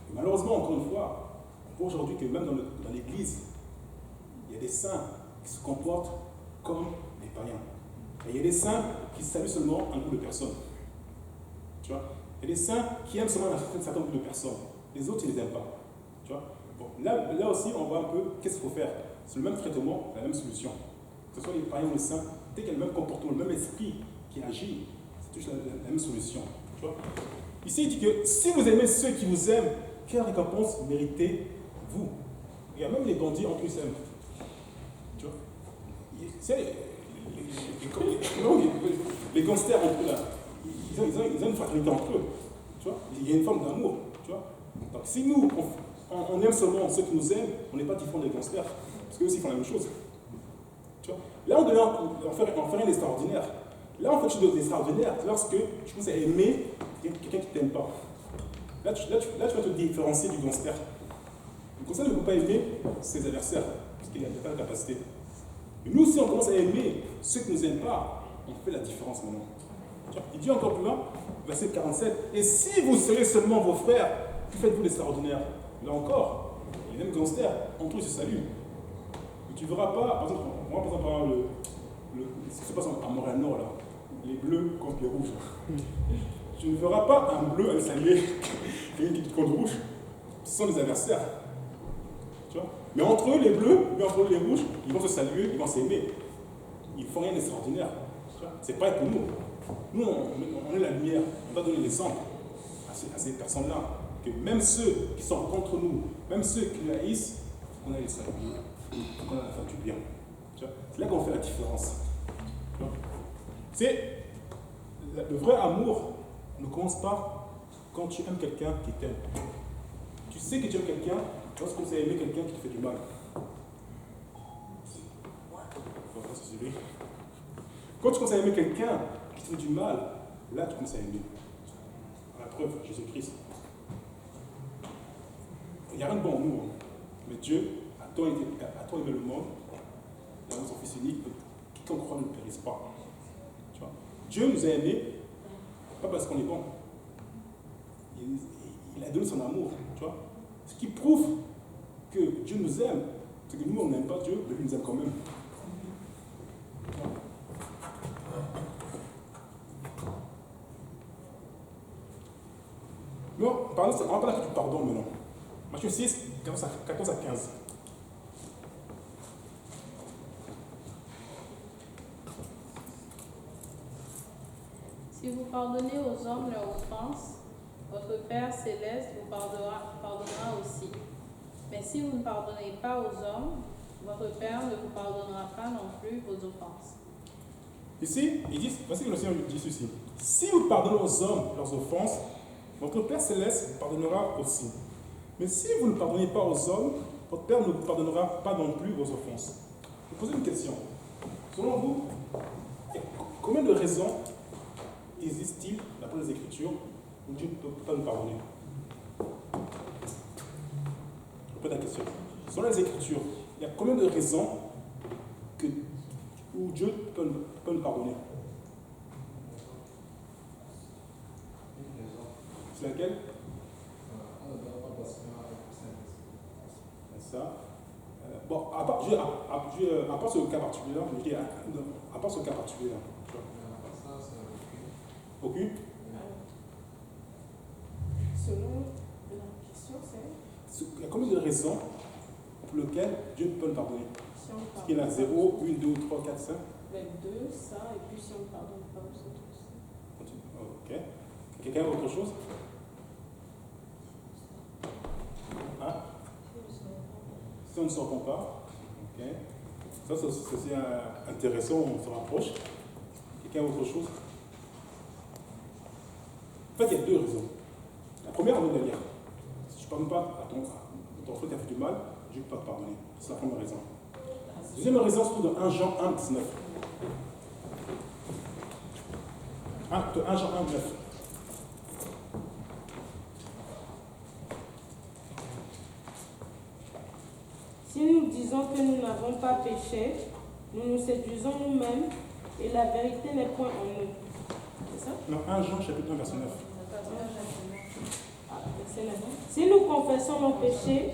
Et malheureusement, encore une fois, on voit aujourd'hui que même dans l'Église, il y a des saints qui se comportent comme des païens. Et il y a des saints qui saluent seulement un groupe de personnes. Tu vois? Il y a des saints qui aiment seulement un certain groupe de personnes. Les autres, ils ne les aiment pas. Tu vois? Bon, là aussi, on voit un peu qu'est-ce qu'il faut faire. C'est le même traitement, la même solution. Que ce soit les païens ou les saints, dès qu'il y a le même comportement, le même esprit qui agit, c'est toujours la même solution. Tu vois? Ici, il dit que si vous aimez ceux qui vous aiment, quelle récompense méritez-vous? Il y a même les bandits en plus aiment. Tu vois? Les gangsters entre eux, là, ils ont une fraternité entre eux. Tu vois? Il y a une forme d'amour. Tu vois? Donc si nous, on aime seulement ceux qui nous aiment, on n'est pas différents des gangsters. Parce qu'eux aussi font la même chose. Tu vois? Là, on devait en faire un extraordinaire. Là, on fait quelque chose d'extraordinaire. C'est lorsque tu commences à aimer quelqu'un qui ne t'aime pas. Là, tu vas te différencier du gangster. Le gangster ne peut pas aimer ses adversaires, parce qu'il n'a pas la capacité. Mais nous, si on commence à aimer ceux qui ne nous aiment pas, on fait la différence maintenant. Il dit encore plus loin, verset 47, « Et si vous serez seulement vos frères, que faites-vous d'extraordinaire ?» Là encore, les mêmes gangsters, entre eux, ils se saluent. Mais tu ne verras pas, par exemple, moi, par exemple, ce qui se passe à Montréal-Nord, là, les bleus contre les rouges. Tu ne verras pas un bleu aller saluer quelqu'un qui contre rouge. Ce sont des adversaires. Tu vois? Mais entre eux, les bleus, et entre eux, les rouges, ils vont se saluer, ils vont s'aimer. Ils ne font rien d'extraordinaire. C'est pareil pour nous. Nous, on est la lumière. On doit donner l'exemple à ces personnes-là. Que même ceux qui sont contre nous, même ceux qui nous haïssent, on a les saluer, qu'on a à faire du bien. C'est là qu'on fait la différence. C'est le vrai amour ne commence pas quand tu aimes quelqu'un qui t'aime. Tu sais que tu aimes quelqu'un lorsque tu as aimé quelqu'un qui te fait du mal. Quand tu commences à aimer quelqu'un qui te fait du mal, là tu commences à aimer. La preuve, Jésus-Christ. Il n'y a rien de bon en nous. Mais Dieu a tant aimé le monde, il a donné son Fils unique, que quiconque croit ne périsse pas. Tu vois? Dieu nous a aimés, pas parce qu'on est bon. Il a donné son amour. Tu vois? Ce qui prouve que Dieu nous aime, c'est que nous, on n'aime pas Dieu, mais lui nous aime quand même. Non, pardon, on va parler du pardon maintenant. Matthieu 6, 14 à 15. Si vous pardonnez aux hommes leurs offenses, votre Père céleste vous pardonnera aussi. Mais si vous ne pardonnez pas aux hommes, votre Père ne vous pardonnera pas non plus vos offenses. Ici, il dit, voici que le Seigneur dit ceci. Si vous pardonnez aux hommes leurs offenses, votre Père Céleste vous pardonnera aussi. Mais si vous ne pardonnez pas aux hommes, votre Père ne vous pardonnera pas non plus vos offenses. Je vais poser une question. Selon vous, combien de raisons existe-t-il, d'après les Écritures, où Dieu ne peut pas nous pardonner? Je pose la question. Selon les Écritures, il y a combien de raisons où Dieu peut nous pardonner? C'est laquelle? C'est ça. Bon, à part ce cas particulier-là, je dis, à part ce cas particulier-là. Aucune? Selon la question, c'est Il y a combien de raisons pour lesquelles Dieu peut nous pardonner? si on Est-ce qu'il y en a 0, 1, 2, 3, 4, 5? avec 2, ça, et puis si on ne pardonne pas aux autres aussi. Ok. Quelqu'un a autre chose? Hein? Si on ne s'entend pas, ok. Ça, c'est aussi intéressant, on se rapproche. Quelqu'un a autre chose? En fait, il y a deux raisons. La première, on va dire, si tu ne pardonnes pas à ton frère qui a fait du mal, Dieu ne peut pas te pardonner. C'est la première raison. Deuxième raison, c'est dans 1 Jean 1, 19. 1 Jean 1, 9. Si nous disons que nous n'avons pas péché, nous nous séduisons nous-mêmes et la vérité n'est point en nous. C'est ça? Non, 1 Jean chapitre 1, verset 9. Verset 9. Si nous confessons nos péchés,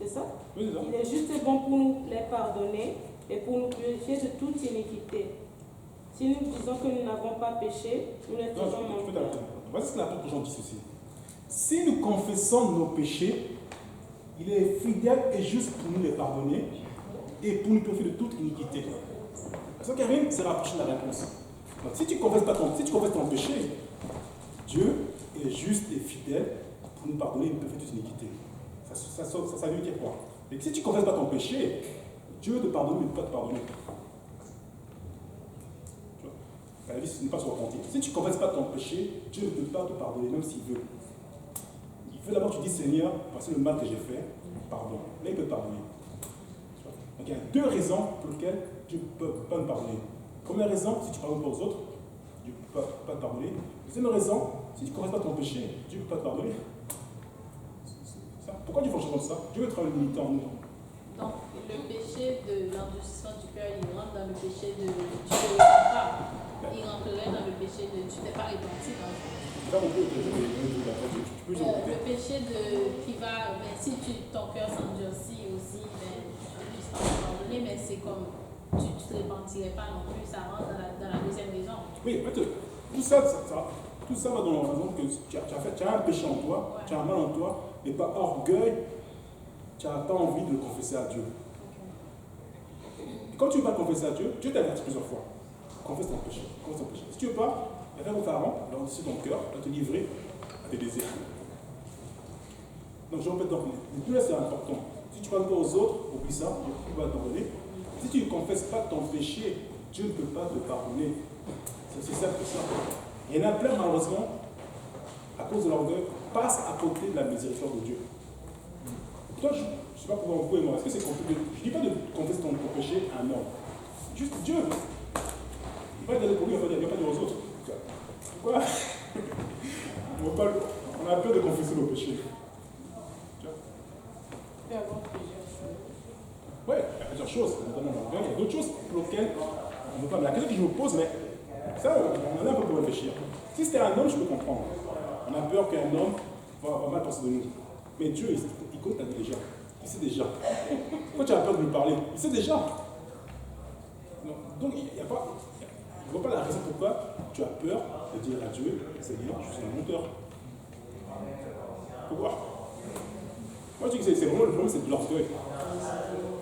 c'est ça? Oui, c'est ça. Il est juste et bon pour nous les pardonner et pour nous purifier de toute iniquité. Si nous disons que nous n'avons pas péché, nous les Non, faisons je peux mentir. t'arrêter. Voici ce que l'apôtre Jean dit ceci. Si nous confessons nos péchés, il est fidèle et juste pour nous les pardonner et pour nous purifier de toute iniquité. Parce que Karine s'est rapproché de la réponse. Donc, si tu confesses ton péché, Dieu est juste et fidèle pour nous pardonner et nous purifier de toute iniquité. Ça veut dire quoi? Et si tu ne confesses pas ton péché, Dieu te pardonne mais ne peut pas te pardonner. Tu vois? La vie, ce n'est pas se repentir. Si tu ne confesses pas ton péché, Dieu ne peut pas te pardonner, même s'il veut. Il veut d'abord que tu dis, Seigneur, voici le mal que j'ai fait, pardon. Là, il peut te pardonner. Donc, il y a deux raisons pour lesquelles Dieu ne peut pas nous pardonner. Première raison, si tu pardonnes pas aux autres, Dieu ne peut pas te pardonner. Deuxième raison, si tu ne confesses pas ton péché, Dieu ne peut pas te pardonner. Ça. Pourquoi Dieu fonctionne comme ça? Dieu veut être un limitant en nous. Donc, le péché de l'endurcissement du cœur, il rentre dans le péché de tu ne le sens pas. Il rentrerait dans le péché de tu n'es pas repenti. Là, on peut Le péché qui va, ben, si ton cœur s'endurcit aussi, ben, lui, c'est pas pardonné, mais c'est comme tu ne te repentirais pas non plus, ça rentre dans la deuxième raison. Oui, en fait, tout ça va dans la raison que tu as un péché en toi, tu as un mal en toi, et par orgueil, tu n'as pas envie de le confesser à Dieu. Et quand tu ne veux pas confesser à Dieu, Dieu t'avertit plusieurs fois. Confesse ton péché. Si tu ne veux pas, il y a un parent, dans ton cœur, va te livrer à tes désirs. Donc je répète donc, le plus c'est important. Si tu ne parles pas aux autres, oublie ça, Dieu va te pardonner. Si tu ne confesses pas ton péché, Dieu ne peut pas te pardonner. C'est aussi simple que ça. Il y en a plein, malheureusement, à cause de l'orgueil, passent à côté de la miséricorde de Dieu. Toi, je ne sais pas comment vous et moi, est-ce que c'est compliqué? Je ne dis pas de confesser ton péché à un homme. Juste Dieu. Il va aller pour lui, il ne va pas dire aux autres. Pourquoi? On a peur de confesser nos péchés. Tu vois? Il peut y avoir plusieurs choses. Oui, il y a plusieurs choses, notamment l'orgueil. Il y a d'autres choses pour lesquelles on ne veut pas. Mais la question que je me pose, mais ça, on en a un peu pour réfléchir. Si c'était un homme, je peux comprendre. On a peur qu'un homme va mal penser de nous. Mais Dieu, il connaît déjà. Il sait déjà. Pourquoi tu as peur de lui parler? Il sait déjà. Donc, il n'y a pas. Je ne vois pas la raison pourquoi tu as peur de dire à Dieu, Seigneur, je suis un menteur. Pourquoi? Moi, je dis que c'est vraiment le problème, c'est de l'orgueil.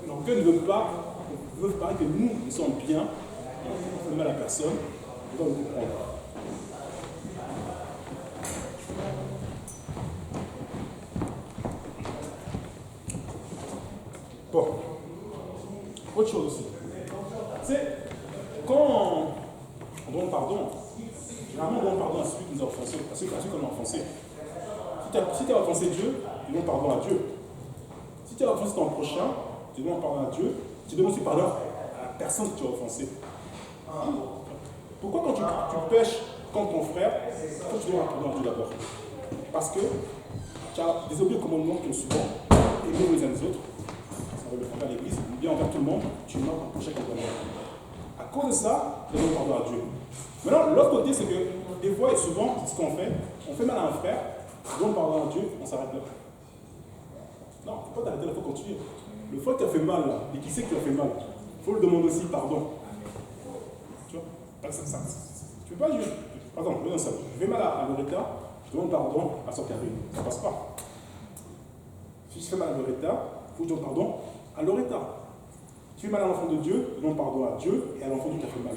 L'orgueil ne veut pas que nous sommes bien, on ne fait mal à personne, on va le comprendre. Bon. Autre chose aussi. C'est quand on demande pardon, généralement on demande pardon à celui qui nous a offensé, à celui qu'on a offensé. Si tu as offensé Dieu, tu demandes pardon à Dieu. Si tu as offensé ton prochain, tu demandes pardon à Dieu, tu demandes aussi pardon à la personne que tu as offensée. Pourquoi quand tu pêches contre ton frère, pourquoi tu demandes pardon à Dieu d'abord? Parce que tu as désobéi au commandement qui est souvent, aimer les uns les autres, ça va le faire à l'église, bien envers tout le monde, tu demandes ton prochain commandement. À cause de ça, tu demandes pardon à Dieu. Maintenant, l'autre côté, c'est que des fois et souvent, c'est ce qu'on fait, on fait mal à un frère, on demande pardon à Dieu, on s'arrête là. Non, il ne faut pas t'arrêter là, il faut continuer. Le fois que tu as fait mal, là, et qui sait que tu as fait mal, il faut lui demander aussi pardon. Tu vois, tu ne peux pas dire, par exemple, je vais mal à Loretta, je demande pardon à son carré. Ça ne passe pas. Si je fais mal à Loretta, il faut que je demande pardon à Loretta. Si tu fais mal à l'enfant de Dieu, demande pardon à Dieu et à l'enfant de Dieu qui a fait mal.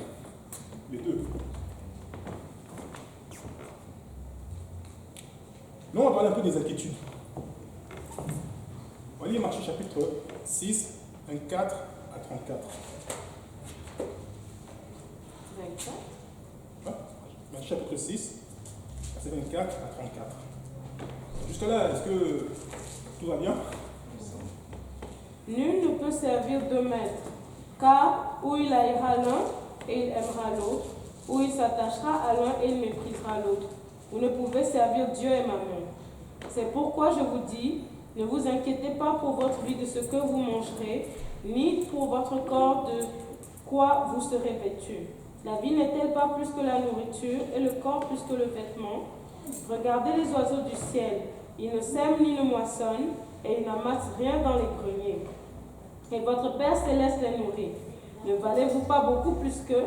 Les deux. Nous, on va parler un peu des inquiétudes. On va lire Matthieu chapitre 6, 24 à 34. 24. Ouais. Matthieu chapitre 6, verset 24 à 34. Jusque là, est-ce que tout va bien? Nul ne peut servir deux maîtres, car ou il haïra l'un et il aimera l'autre, ou il s'attachera à l'un et il méprisera l'autre. Vous ne pouvez servir Dieu et Mammon. C'est pourquoi je vous dis, ne vous inquiétez pas pour votre vie de ce que vous mangerez, ni pour votre corps de quoi vous serez vêtus. La vie n'est-elle pas plus que la nourriture et le corps plus que le vêtement? Regardez les oiseaux du ciel, ils ne sèment ni ne moissonnent, et ils n'amassent rien dans les greniers. Et votre Père céleste les nourrit. Ne valez-vous pas beaucoup plus qu'eux?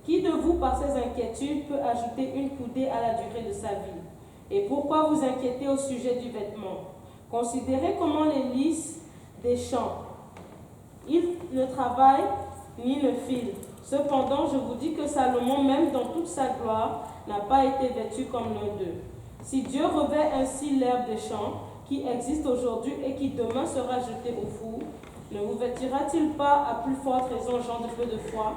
Qui de vous, par ses inquiétudes, peut ajouter une coudée à la durée de sa vie? Et pourquoi vous inquiétez au sujet du vêtement? Considérez comment les lys des champs. Ils ne travaillent ni ne filent. Cependant, je vous dis que Salomon, même dans toute sa gloire, n'a pas été vêtu comme l'un d'eux. Si Dieu revêt ainsi l'herbe des champs, qui existe aujourd'hui et qui demain sera jetée au four, ne vous vêtira-t-il pas à plus forte raison, gens de peu de foi?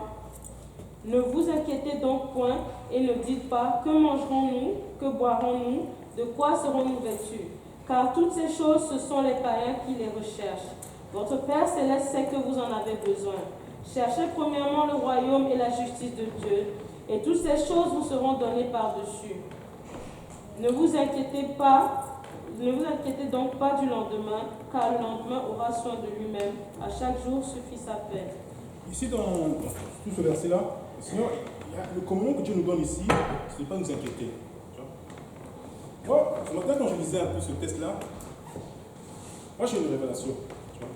Ne vous inquiétez donc point et ne dites pas que mangerons-nous, que boirons-nous, de quoi serons-nous vêtus? Car toutes ces choses, ce sont les païens qui les recherchent. Votre Père céleste sait que vous en avez besoin. Cherchez premièrement le royaume et la justice de Dieu, et toutes ces choses vous seront données par-dessus. Ne vous inquiétez donc pas du lendemain, car le lendemain aura soin de lui-même. À chaque jour suffit sa peine. Ici, dans tout ce verset-là, Seigneur, le commandement que Dieu nous donne ici, ce n'est pas nous inquiéter. Tu vois? Moi, ce matin, quand je lisais un peu ce texte-là, moi j'ai une révélation. Tu vois?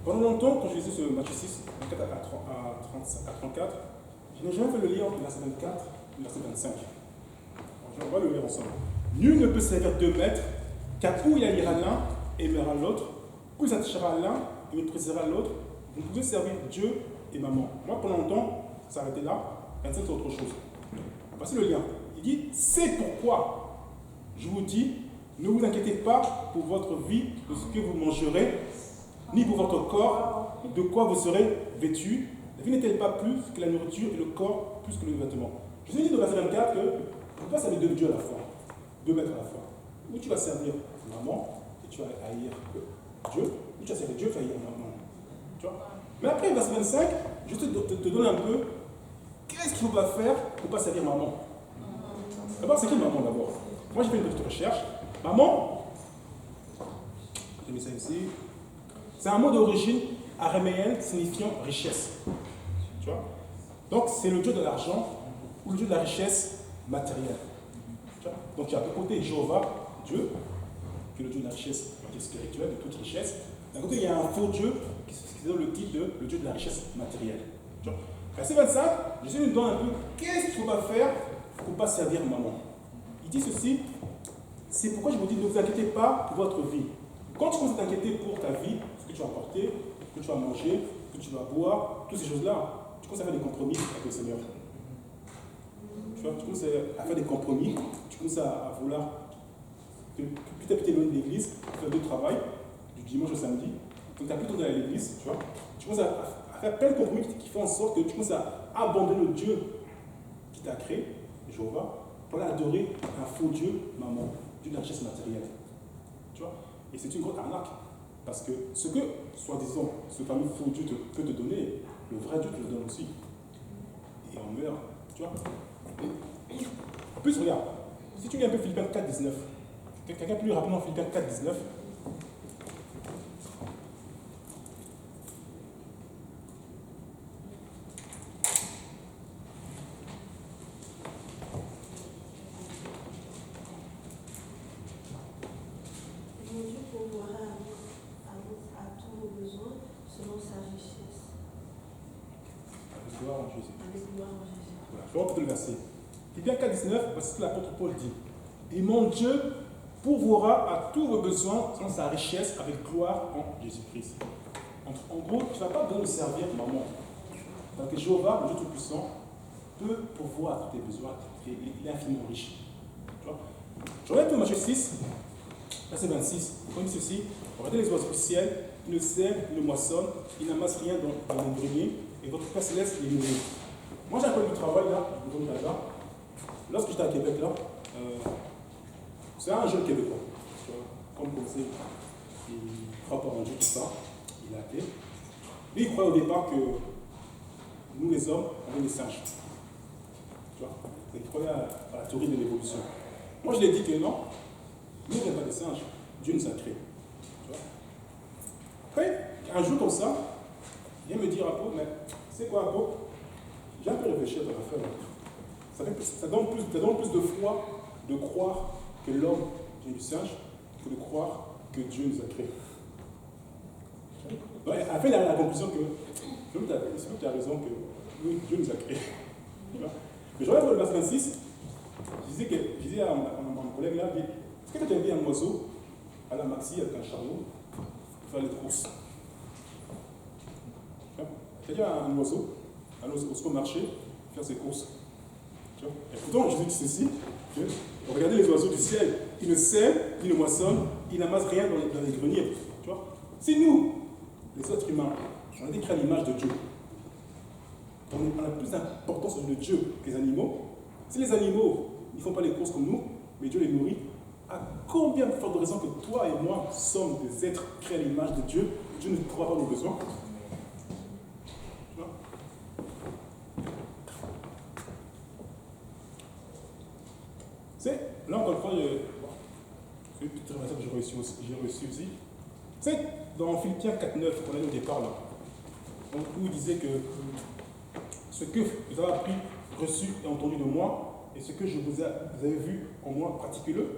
Pendant longtemps, quand je lisais ce Matthieu 6, 24 à 34, je n'ai jamais fait le lien entre le verset 24 et le verset 25. On va le lire ensemble. Nul ne peut servir deux maîtres, car où il haïra l'un et aimera l'autre, où il s'attachera à l'un et méprisera l'autre. Vous pouvez servir Dieu et Maman. Moi, pendant longtemps, ça s'arrêtait là. 25, c'est autre chose. Voici le lien. Il dit, c'est pourquoi je vous dis, ne vous inquiétez pas pour votre vie, de ce que vous mangerez, ni pour votre corps, de quoi vous serez vêtus. La vie n'est-elle pas plus que la nourriture et le corps plus que le vêtement? Je vous ai dit dans le verset 24 que tu ne peux pas servir deux dieux à la fois, deux maîtres à la fois. Ou tu vas servir Maman et tu vas haïr Dieu, ou tu vas servir Dieu et tu vas haïr Maman. Tu vois? Mais après, verset 25, je te donne un peu qu'est-ce qu'il ne faut pas faire pour ne pas servir Maman. D'abord, c'est qui Maman d'abord? Moi, j'ai fait une petite recherche. Maman, j'ai mis ça ici, c'est un mot d'origine araméenne signifiant richesse. Tu vois? Donc, c'est le dieu de l'argent ou le dieu de la richesse matérielle. Tu vois? Donc, il y a d'un côté Jéhovah, Dieu, qui est le dieu de la richesse spirituelle, de toute richesse. D'un côté, il y a un faux dieu qui donne le titre de le dieu de la richesse matérielle. Tu vois? Verset 25, Jésus nous donne un peu qu'est-ce qu'il ne faut pas faire pour ne pas servir Maman. Il dit ceci, c'est pourquoi je vous dis ne vous inquiétez pas pour votre vie. Quand tu commences à t'inquiéter pour ta vie, ce que tu vas porter, ce que tu vas manger, ce que tu vas boire, toutes ces choses-là, tu commences à faire des compromis avec le Seigneur. Tu vois, tu commences à faire des compromis, tu commences à vouloir petit à petit éloigner de l'église, faire du travail, du dimanche au samedi, Donc, tu as plutôt dans l'église, tu vois. Tu commences à faire plein de compromis qui font en sorte que tu commences à abandonner le Dieu qui t'a créé, Jéhovah, pour aller adorer un faux Dieu, maman, d'une richesse matérielle. Tu vois. Et c'est une grosse arnaque. Parce que ce que, soi-disant, ce fameux faux Dieu peut te donner, le vrai Dieu te le donne aussi. Et on meurt. Tu vois. En plus, regarde, si tu lis un peu Philippiens 4, 19, quelqu'un plus rapidement Philippiens 4, 19. Mon Dieu pourvoira à tous vos besoins selon sa richesse. Avec gloire en Jésus. Avec gloire en Jésus. Voilà, je vais reprendre le verset. Philippiens 4, 19, voici ce que l'apôtre Paul dit. Et mon Dieu pourvoira à tous vos besoins selon sa richesse avec gloire en Jésus-Christ. En gros, tu ne vas pas besoin de servir maman. Parce que Jéhovah, le Dieu Tout-Puissant, peut pourvoir à tous tes besoins. Il est infiniment riche. Tu vois. Je reviens un peu Matthieu 6, verset 26. On dit ceci, regardez les oiseaux du ciel, ils ne sèment, ils ne moissonnent, ils n'amassent rien dans les greniers, et votre Père Céleste les nourrit. Moi j'ai un peu du travail là, au Canada. Lorsque j'étais à Québec là, c'est un jeune Québécois. Tu vois, comme on sait, il croit pas en Dieu, tout ça, il a athée. Lui il croyait au départ que nous les hommes, on est des singes. Tu vois, il croyait à la théorie de l'évolution. Moi je lui ai dit que non, nous on n'est pas des singes, Dieu nous a créés. Tu vois. Après, un jour comme ça, il vient me dire à Pau, mais c'est quoi Pau? J'ai un peu réfléchi à ton affaire. Ça donne plus de foi de croire que l'homme vient du singe que de croire que Dieu nous a créés. Ouais, après, il a la conclusion que tu as raison, que Dieu nous a créés. Mais je reviens pour le verset 26. Je disais à mon collègue là, est-ce que tu as vu un oiseau à la maxi avec un charmeau pour faire les trousses? Tu as vu un oiseau au supermarché faire ses courses? Tu vois. Et pourtant, Jésus dit ceci, regardez les oiseaux du ciel, ils ne sèment, ils ne moissonnent, ils n'amassent rien dans les greniers. Tu vois. Si nous, les êtres humains, on a été créés à l'image de Dieu, on a plus d'importance sur le Dieu que les animaux. Si les animaux ne font pas les courses comme nous, mais Dieu les nourrit, à combien de fortes raisons que toi et moi sommes des êtres créés à l'image de Dieu, Dieu ne pourra pas nos besoins. Tu vois. C'est, là encore une fois, c'est une petite révélation que j'ai reçue aussi. C'est dans Philippiens 4.9 qu'on a eu au départ là, donc, où il disait que ce que vous avez appris, reçu et entendu de moi, et ce que vous avez vu en moi, pratiquez-le.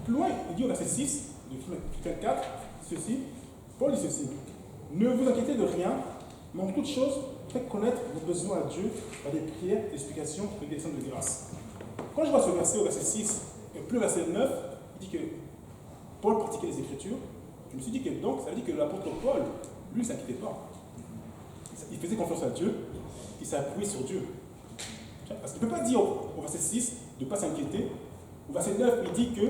Plus loin, il dit au verset 6 de Philippiens 4, ceci, Paul dit ceci, ne vous inquiétez de rien, mais en toute chose, faites connaître vos besoins à Dieu par des prières, des explications et des actions de grâce. Quand je vois ce verset au verset 6, et plus le verset 9, il dit que Paul pratiquait les Écritures. Je me suis dit que donc, ça veut dire que l'apôtre Paul, lui, ne s'inquiétait pas. Il faisait confiance à Dieu, il s'appuyait sur Dieu. Parce qu'il ne peut pas dire au verset 6 de ne pas s'inquiéter. Au verset 9, il dit que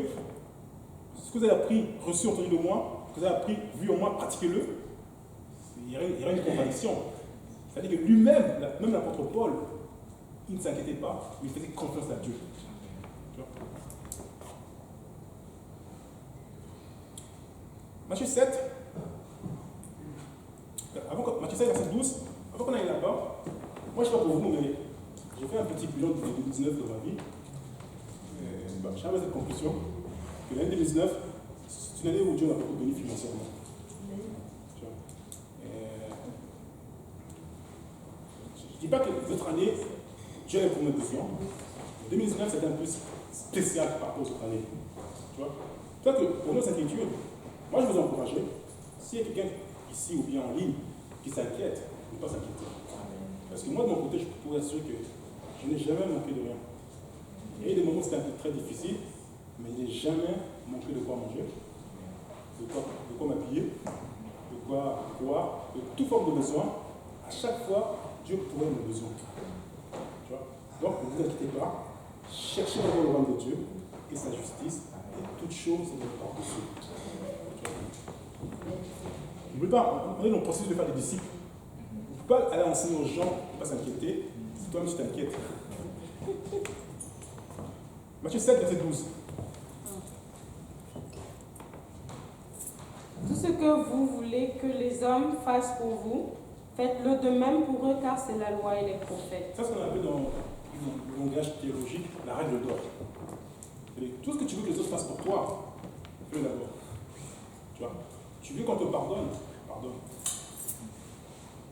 ce que vous avez appris, reçu, entendu de moi, ce que vous avez appris, vu en moi, pratiquez-le. Il y aurait une contradiction. C'est-à-dire que lui-même, même l'apôtre Paul, il ne s'inquiétait pas, mais il faisait confiance à Dieu. Matthieu 7, Matthieu 7, verset 12, avant qu'on aille là-bas, moi je ne sais pas pour vous, mais j'ai fait un petit bilan de 2019 dans ma vie. J'ai arrivé à cette conclusion que l'année 2019, c'est une année où Dieu m'a beaucoup béni financièrement. Je ne dis pas que l'autre année, Dieu est pour mes besoins. 2019, c'était un peu spécial par rapport aux autres années. Tu vois, toi que pour nos inquiétudes, moi je vous encourage, s'il y a quelqu'un ici ou bien en ligne qui s'inquiète, ne pas s'inquiéter. Parce que moi de mon côté, je peux vous assurer que je n'ai jamais manqué de rien. Il y a eu des moments où c'était un peu très difficile, mais je n'ai jamais manqué de quoi manger, de quoi m'habiller, de quoi boire, de toute forme de besoin. À chaque fois, Dieu pourrait mes besoins. Tu vois? Donc ne vous inquiétez pas, cherchez d'abord le royaume de Dieu et sa justice, et toute chose est par-dessus. N'oublie pas, on est dans le processus de faire des disciples. On ne peut pas aller enseigner aux gens, ne pas s'inquiéter, si toi-même tu t'inquiètes. Matthieu 7, verset 12. Tout ce que vous voulez que les hommes fassent pour vous, faites-le de même pour eux, car c'est la loi et les prophètes. Ça, c'est ce qu'on appelle dans le langage théologique la règle d'or. Tout ce que tu veux que les autres fassent pour toi, fais-le d'abord. Tu vois? Tu veux qu'on te pardonne, pardonne.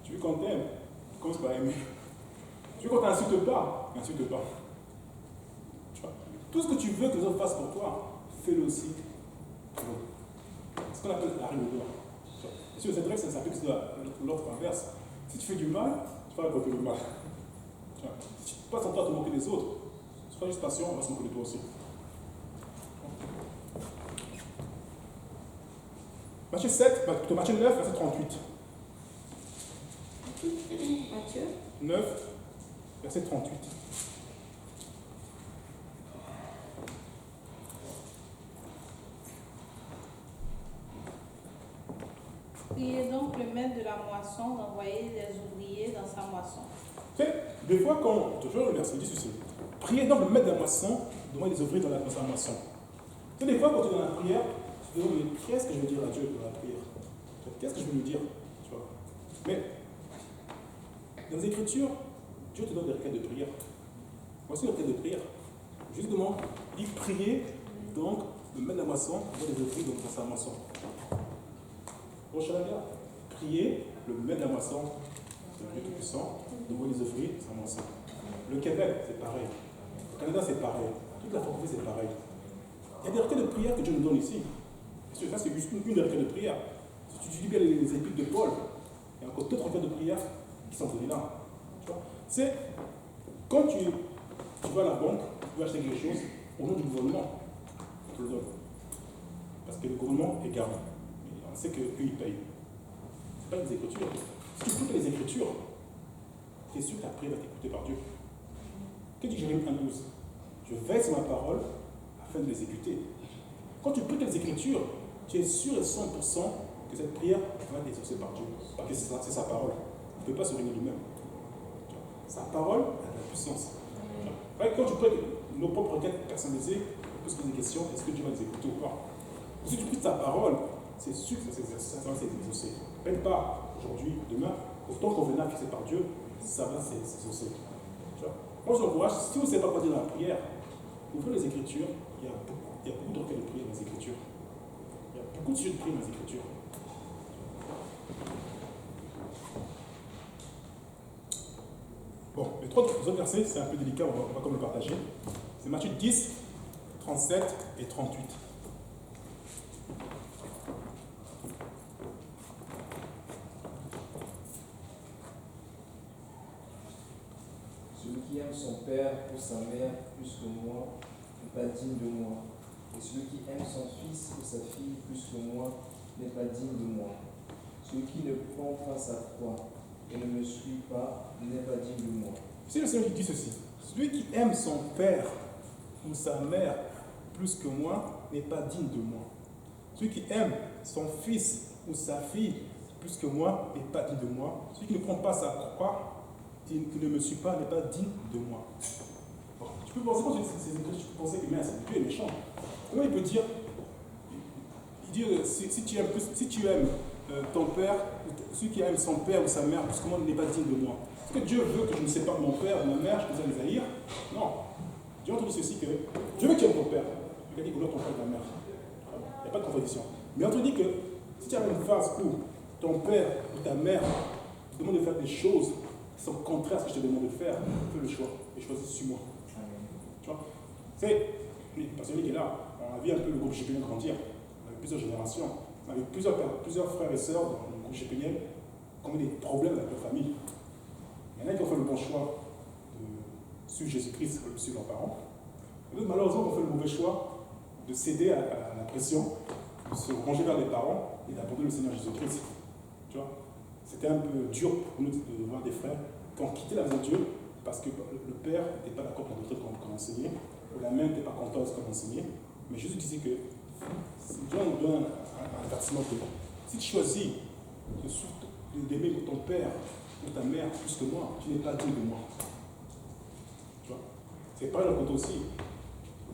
Tu veux qu'on t'aime, commence par aimer. Tu veux qu'on t'insulte pas, n'insulte pas. Tu vois? Tout ce que tu veux que les autres fassent pour toi, fais-le aussi pour eux. C'est ce qu'on appelle la règle d'or. Et sur cette règle, ça s'applique sur l'autre inverse. Si tu fais du mal, tu vas récolter le mal. Tu vois? Si tu passes ton temps à te moquer des autres, sois juste patient, on va se moquer de toi aussi. Matthieu 7, Matthieu 9, verset 38. Matthieu 9, verset 38. Priez donc le maître de la moisson d'envoyer des ouvriers dans sa moisson. Tu sais, des fois, quand, toujours le verset dit ceci, priez donc le maître de la moisson d'envoyer des ouvriers dans sa moisson. Tu sais, des fois, quand tu es dans la prière, tu te demandes, mais qu'est-ce que je veux dire à Dieu dans la prière? Qu'est-ce que je veux lui dire? Tu vois? Mais, dans les Écritures, Dieu te donne des requêtes de prière. Voici une requête de prière. Justement, il dit prier donc le maître de la moisson d'envoyer des ouvriers dans sa moisson. Au Shalaga, prier le maître de la moisson, le Dieu Tout-Puissant, d'envoyer des ouvriers dans sa moisson. Le Québec, c'est pareil. Le Canada, c'est pareil. Toute la francophonie, c'est pareil. Il y a des requêtes de prière que Dieu nous donne ici. Ça, c'est juste une des requêtes de prière. Si tu lis bien les épîtres de Paul, il y a encore d'autres requêtes de prière qui sont données là. Tu vois? C'est quand tu vas à la banque, tu veux acheter quelque chose, au nom du gouvernement, on te le donne. Parce que le gouvernement est garant. On sait qu'eux, ils payent. Ce n'est pas les Écritures. Si tu écoutes les Écritures, tu es sûr que ta prière va être écoutée par Dieu. Que dit Jérémie 1,12? Je veille sur ma parole afin de l'exécuter. Quand tu écoutes les Écritures, tu es sûr et 100% que cette prière va être exaucée par Dieu. Parce que c'est sa parole. Il ne peut pas se régner lui-même. Sa parole a de la puissance. Quand tu prends nos propres requêtes personnalisées, on peut se poser des questions, est-ce que Dieu va les écouter ou pas? Si tu écoutes sa parole, c'est sûr que ça va s'exaucer. Même pas aujourd'hui, demain, autant convenable fixé par Dieu, ça va s'exaucer. Moi, je vous encourage, si vous ne savez pas quoi dire dans la prière, ouvrez les Écritures, il y a beaucoup de requêtes de prière dans les Écritures. Il y a beaucoup de sujets de prière dans les Écritures. Bon, les trois autres versets, c'est un peu délicat, on va comme le partager. C'est Matthieu 10, 37 et 38. Celui qui aime son père ou sa mère plus que moi n'est pas digne de moi. Et celui qui aime son fils ou sa fille plus que moi n'est pas digne de moi. Celui qui ne prend pas sa croix et ne me suit pas n'est pas digne de moi. C'est le Seigneur qui dit ceci. Celui qui aime son père ou sa mère plus que moi n'est pas digne de moi. Celui qui aime son fils ou sa fille plus que moi n'est pas digne de moi. Celui qui ne prend pas sa croix et qui ne me suit pas n'est pas digne de moi. Bon, tu peux penser, quand tu ces écrits, tu peux penser que Dieu est méchant. Comment il peut dire? Il dit, si tu aimes ton père, celui qui aime son père ou sa mère plus que moi n'est pas digne de moi. Est-ce que Dieu veut que je me sépare de mon père ou de ma mère, je puisse les haïr? Non. Dieu a entendu ceci que je veux que tu aimes ton père. Il a dit honore ton père et ta mère. Il n'y a pas de contradiction. Mais on te dit que si tu as une phase où ton père ou ta mère te demande de faire des choses qui sont contraires à ce que je te demande de faire, fais le choix et choisis suis-moi. Tu vois? C'est une personne qui est là. On a vu un peu le groupe GPN grandir. On avait plusieurs générations. On avait plusieurs frères et sœurs dans le groupe GPN qui ont eu des problèmes avec leur famille. Il y en a qui ont fait le bon choix de suivre Jésus-Christ et de suivre leurs parents. Et d'autres, malheureusement, ont fait le mauvais choix de céder à la pression, de se ranger vers les parents et d'abandonner le Seigneur Jésus-Christ. Tu vois? C'était un peu dur pour nous de voir des frères qui ont quitté la maison de Dieu parce que le père n'était pas d'accord avec la doctrine qu'on enseignait, ou la mère n'était pas contente de ce qu'on enseignait. Mais Jésus disait que Dieu nous donne un avertissement que Si tu choisis d'aimer ton père ou ta mère plus que moi, tu n'es pas digne de moi. Tu vois? C'est pareil dans le côté aussi.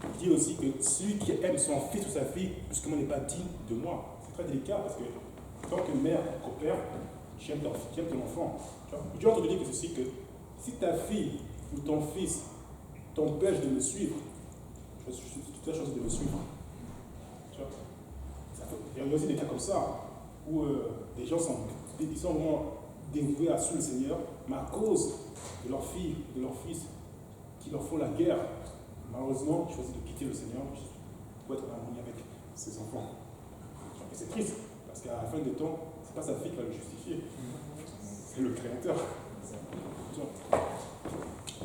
Il dit aussi que celui qui aime son fils ou sa fille plus que moi n'est pas digne de moi. C'est très délicat parce que tant que mère ou père, tu aimes ton enfant. Tu vois? Dieu a entendu dire que ceci, que si ta fille ou ton fils t'empêche de me suivre, tu dois choisir de me suivre. Tu vois? Il y a aussi des cas comme ça où des gens sont vraiment dévoués à suivre le Seigneur, mais à cause de leur fille, de leur fils, qui leur font la guerre, malheureusement, ils choisissent de quitter le Seigneur pour être en harmonie avec ses enfants. Et c'est triste, parce qu'à la fin des temps, ce n'est pas sa fille qui va le justifier, c'est le Créateur.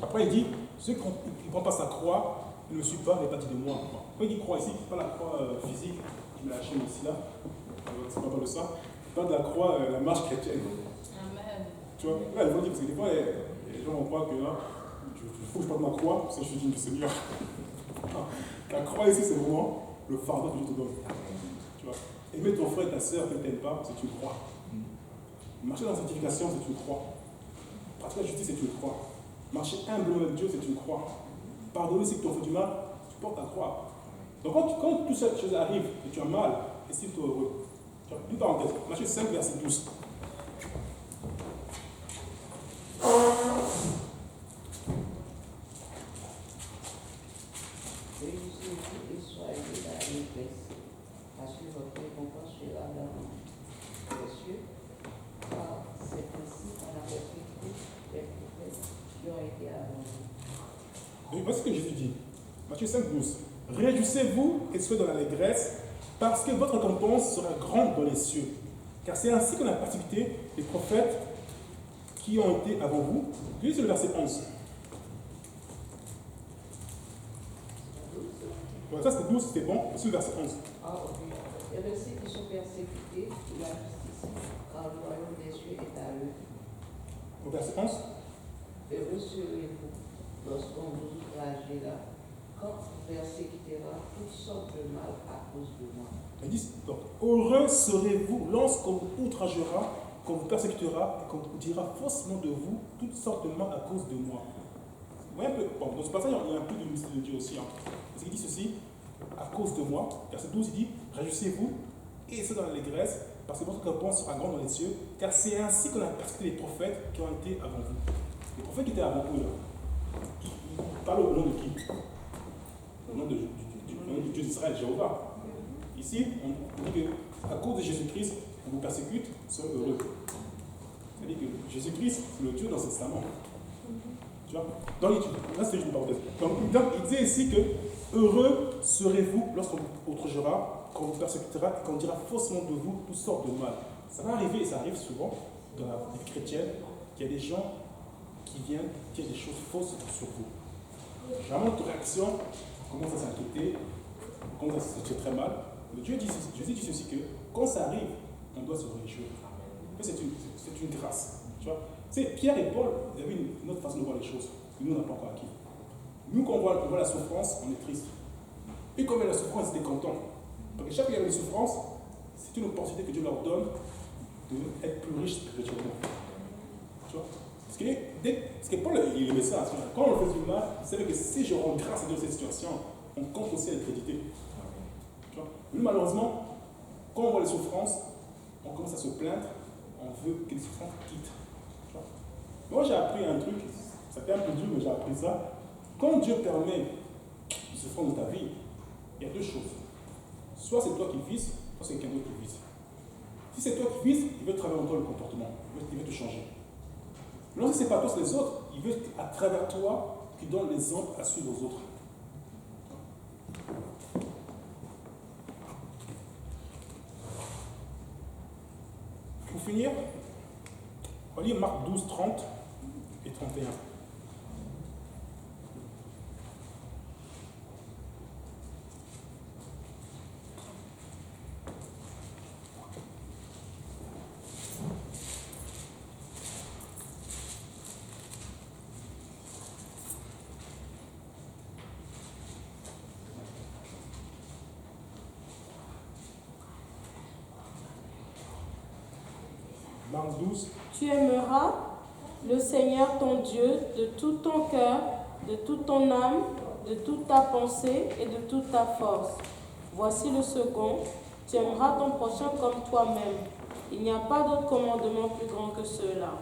Après, il dit, ceux qui ne prennent pas sa croix, ne me suivent pas, n'est pas dit de moi. Quand il dit croix ici, ce n'est pas la croix physique, qui me l'a acheté ici là, c'est pas de ça, c'est pas de la croix, la marche chrétienne. Amen. Tu vois, là, il faut dire, parce que des fois, les gens vont croire que là, il faut que je porte ma croix, parce que je suis digne du Seigneur. La croix ici, c'est vraiment le fardeau que Dieu te donne. Tu vois, aimer ton frère et ta soeur qui ne t'aiment pas, c'est une croix. Marcher dans la sanctification, c'est une croix. Pratiquer la justice, c'est une croix. Marcher humblement avec Dieu, c'est une croix. Pardonner si tu t'en fais du mal, tu portes ta croix. Donc quand toutes ces choses arrivent et tu as mal, estime-toi heureux. Tu vois, une parenthèse, Matthieu 5, verset 12. Réjouissez-vous et soyez allégrés, parce que votre récompense sera dans les cieux, car c'est ainsi qu'on a respecté les prophètes qui ont été avant vous. Donc, voici ce que Jésus dit. Matthieu 5, 12. Réjouissez-vous et soyez dans l'allégresse, parce que votre récompense sera grande dans les cieux. Car c'est ainsi qu'on a persécuté les prophètes qui ont été avant vous. Lisez le verset 11. Voilà, ça c'était 12, c'était bon. C'est le verset 11. Ah, oui. Et de ceux qui sont persécutés pour la justice, car le royaume des cieux est à eux. Au verset 11. Heureux serez-vous lorsqu'on vous outragera, quand on persécutera toutes sortes de mal à cause de moi. Il dit, donc, heureux serez-vous lorsqu'on vous outragera, qu'on vous persécutera et qu'on vous dira faussement de vous toutes sortes de mal à cause de moi. Vous voyez un peu, bon, dans ce passage, il y a un peu de mystère de Dieu aussi. Hein. Parce qu'il dit ceci, à cause de moi, verset 12, il dit, réjouissez-vous et soyez dans l'allégresse, parce que votre récompense sera grande dans les cieux, car c'est ainsi qu'on a persécuté les prophètes qui ont été avant vous. Les prophètes qui étaient avant vous, là, ils parlent au nom de qui? Au nom du Dieu d'Israël, Jéhovah. Ici, on dit qu'à cause de Jésus-Christ, on vous persécute, soyez heureux. C'est-à-dire que Jésus-Christ, c'est le Dieu dans ce testament. Tu vois? Là, c'est juste une parenthèse. Donc, il disait ici que heureux serez-vous lorsqu'on vous outragera, qu'on vous persécutera et qu'on dira faussement de vous toutes sortes de mal. Ça va arriver, et ça arrive souvent dans la vie chrétienne, qu'il y a des gens qui viennent dire des choses fausses sur vous. Généralement, notre réaction, on commence à s'inquiéter, on commence à se sentir très mal. Mais Jésus dit ceci que quand ça arrive, on doit se réjouir. C'est une grâce. Tu vois? Pierre et Paul, ils avaient une autre façon de voir les choses que nous, on n'a pas encore acquis. Nous, quand on voit la souffrance, on est triste. Et quand il y a la souffrance, ils étaient contents. Parce que chaque fois qu'il y a une souffrance, c'est une opportunité que Dieu leur donne d'être plus riches spirituellement. Tu vois? Parce que Paul, il aimait ça. Quand on le fait du mal, il savait que si je rends grâce à Dieu dans cette situation, on compte aussi à être crédité. Tu vois? Nous, malheureusement, quand on voit les souffrances, on commence à se plaindre, on veut que les souffrances quittent. Tu vois? Moi, j'ai appris un truc, ça fait un peu dur, mais j'ai appris ça. Quand Dieu permet de souffrir dans ta vie, il y a deux choses. Soit c'est toi qui vises, soit c'est quelqu'un d'autre qui vise. Si c'est toi qui vises, il veut travailler en toi le comportement, il veut te changer. Mais si ce n'est pas toi, c'est les autres, il veut à travers toi qu'il donne l'exemple à suivre aux autres. Pour finir, on lit Marc 12, 30 et 31. Marc 12, Tu aimeras le Seigneur ton Dieu de tout ton cœur, de toute ton âme, de toute ta pensée et de toute ta force. Voici le second. Tu aimeras ton prochain comme toi-même. Il n'y a pas d'autre commandement plus grand que ceux-là.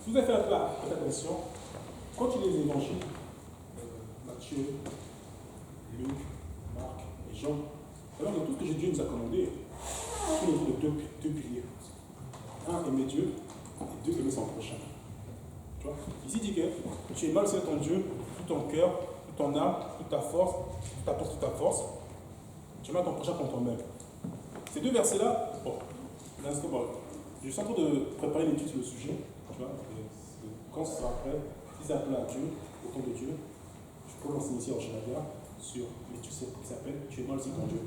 si vous avez fait un peu attention, quand tu lis les évangiles, Matthieu, Luc, Marc et Jean, alors que tout ce que Dieu nous a commandé, c'est deux piliers. Un, aimer Dieu, et deux, aimer son prochain. Tu vois? Ici, il dit que tu aimes le Seigneur ton Dieu, tout ton cœur, toute ton âme, toute ta force, toute ta force. Tu aimes ton prochain comme toi-même. Ces deux versets-là, bon, je suis en train de préparer une étude sur le sujet. Tu vois? Quand ce sera prêt, si c'est appelé à Dieu, au temps de Dieu, je pourrais l'enseigner ici en Chenavia sur l'étude qui s'appelle Tu aimes le Seigneur ton Dieu.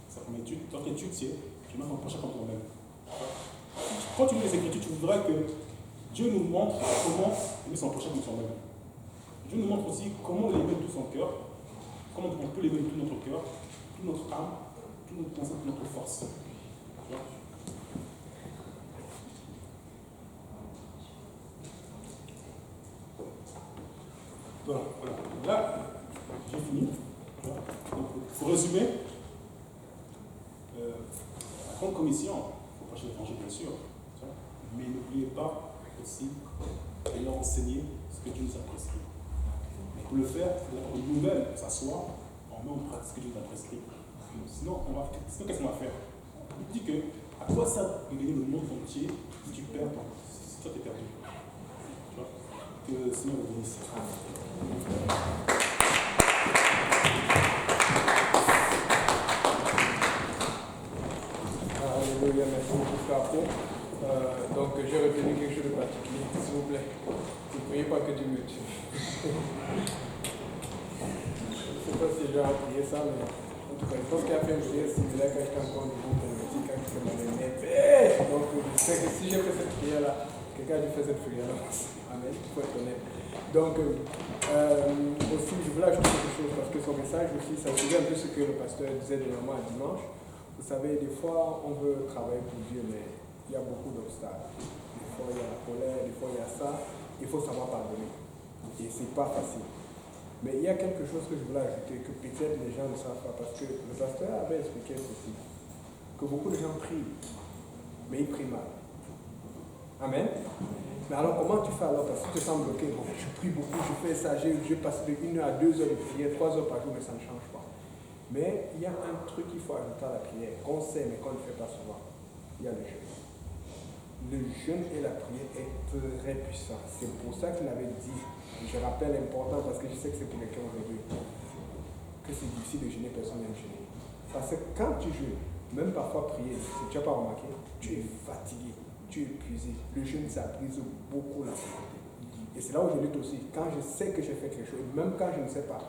C'est la première étude. Donc l'étude, c'est tu aimes ton prochain comme toi-même. Quand tu lis les Écritures, tu voudras que Dieu nous montre comment aimer son prochain comme soi-même. Dieu nous montre aussi comment l'aimer de tout son cœur, comment on peut l'aimer de tout notre cœur, toute notre âme, toute notre pensée, toute notre force. Tu vois? Voilà. Là, j'ai fini. Donc, pour résumer, la grande commission, il faut prêcher l'évangile bien sûr, mais n'oubliez pas aussi de leur enseigner ce que Dieu nous a prescrit. Et pour le faire, il faut d'abord nous-mêmes s'asseoir, on met en pratique ce que Dieu nous a prescrit. Sinon, qu'est-ce qu'on va faire? Il dit que à quoi ça de gagner le monde entier si tu perds, si toi t'es perdu? Tu vois? Que le Seigneur vous bénisse. Alléluia, merci beaucoup, Frère. Donc, j'ai retenu quelque chose de particulier, s'il vous plaît. Ne priez pas que Dieu me tue. Je ne sais pas si j'ai prié ça, mais en tout cas, je pense qu'il a fait une prière similaire quand j'étais encore au niveau converti, quand j'étais mal aimé. Donc, je sais que si j'ai fait cette prière-là, quelqu'un a dû faire cette prière-là. Amen, il faut être honnête. Donc, aussi, je voulais ajouter quelque chose parce que son message aussi, ça suivait un peu ce que le pasteur disait dernièrement à dimanche. Vous savez, des fois, on veut travailler pour Dieu, mais il y a beaucoup d'obstacles. Des fois, il y a la colère, des fois, il y a ça. Il faut savoir pardonner. Et ce n'est pas facile. Mais il y a quelque chose que je voulais ajouter, que peut-être les gens ne savent pas, parce que le pasteur avait expliqué ceci, que beaucoup de gens prient, mais ils prient mal. Amen. Mais alors, comment tu fais alors? Parce que tu te sens bloqué. Bon, je prie beaucoup, je fais ça, je passe de 1 heure à 2 heures de prière, 3 heures par jour, mais ça ne change pas. Mais il y a un truc qu'il faut ajouter à la prière, qu'on sait mais qu'on ne fait pas souvent. Il y a le jeûne. Le jeûne et la prière est très puissant. C'est pour ça qu'il avait dit, je rappelle l'important parce que je sais que c'est pour quelqu'un aujourd'hui, que c'est difficile de jeûner, personne n'aime jeûner. Parce que quand tu jeûnes, même parfois prier, si tu n'as pas remarqué, tu es fatigué, tu es épuisé. Le jeûne, ça brise beaucoup la santé. Et c'est là où je lutte aussi. Quand je sais que j'ai fait quelque chose, même quand je ne sais pas,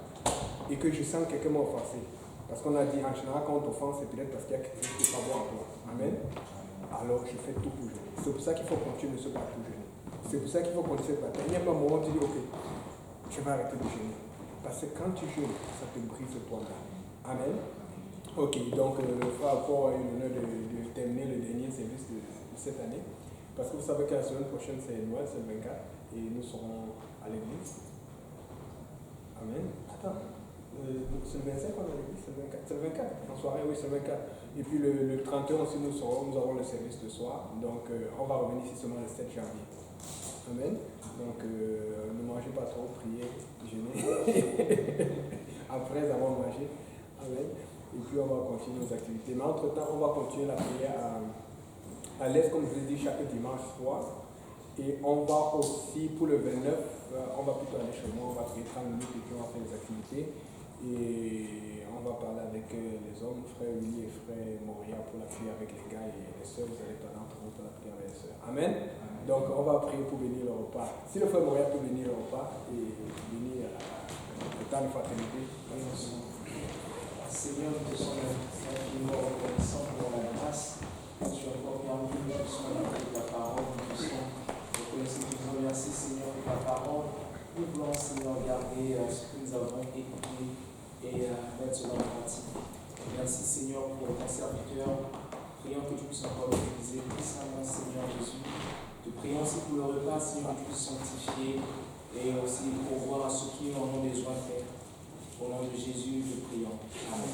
et que je sens que quelqu'un m'a offensé, parce qu'on a dit en général quand on t'offense, c'est peut-être parce qu'il y a quelque chose qui n'est pas bon à toi. Amen. Alors je fais tout pour jeûner. C'est pour ça qu'il faut continuer de se battre pour jeûner. C'est pour ça qu'il faut continuer de se battre. Il n'y a pas un moment où tu dis ok, je vais arrêter de jeûner. Parce que quand tu jeûnes, ça te brise toi-même. Amen. Ok, donc le frère Paul a eu l'honneur de terminer le dernier service de cette année. Parce que vous savez que la semaine prochaine c'est Noël, c'est le 24, et nous serons à l'église. Amen. Attends. C'est le 25 qu'on a dit, c'est le 24. C'est le 24, en soirée, oui, c'est le 24. Et puis le 31 aussi, nous avons le service de soir. Donc, on va revenir ici seulement le 7 janvier. Amen. Donc, ne mangez pas trop, priez, jeûnez. Après avoir mangé. Amen. Et puis, on va continuer nos activités. Mais entre-temps, on va continuer la prière à l'Est, comme je vous ai dit, chaque dimanche soir. Et on va aussi, pour le 29, on va plutôt aller chez moi, on va prier 30 minutes et puis on va faire les activités. Et on va parler avec les hommes, frère Willy et frère Moria pour la prière avec les gars et les sœurs, vous allez parler entre vous pour la prière avec les sœurs. Amen. Donc on va prier pour bénir le repas. Si le frère Moria peut bénir le repas et bénir le temps de fraternité. Seigneur, nous te sommes infiniment reconnaissants pour la grâce que tu as encore permis de nous de ta parole. Nous te sommes reconnaissants, nous te remercions, Seigneur, pour ta parole. Nous voulons, Seigneur, garder ce que nous avons écouté et mettre cela en pratique. Merci, Seigneur, pour ton serviteur. Prions que tu puisses encore l'utiliser puissamment, Seigneur. Seigneur Jésus. Te prions aussi pour le repas, Seigneur, que tu puisses sanctifier et aussi pourvoir à ceux qui en ont besoin, Père. Au nom de Jésus, te prions. Amen.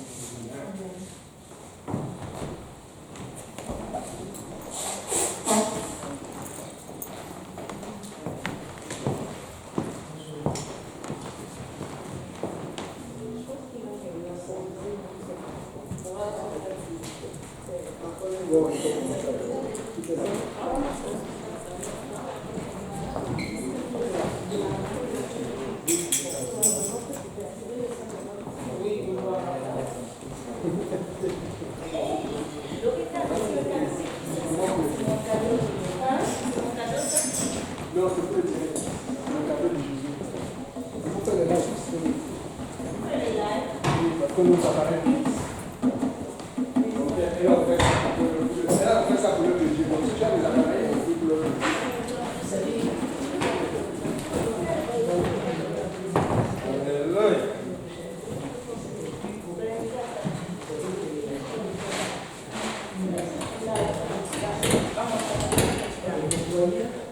Non, c'est pas le direct. Le cadeau de Jésus. Il faut faire les lives. Oui, parce que nous, ça paraît. Donc, et on fait ça pour l'œuvre de Dieu. Donc, si tu as des appareils, on fait pour l'œuvre de Dieu. Alléluia.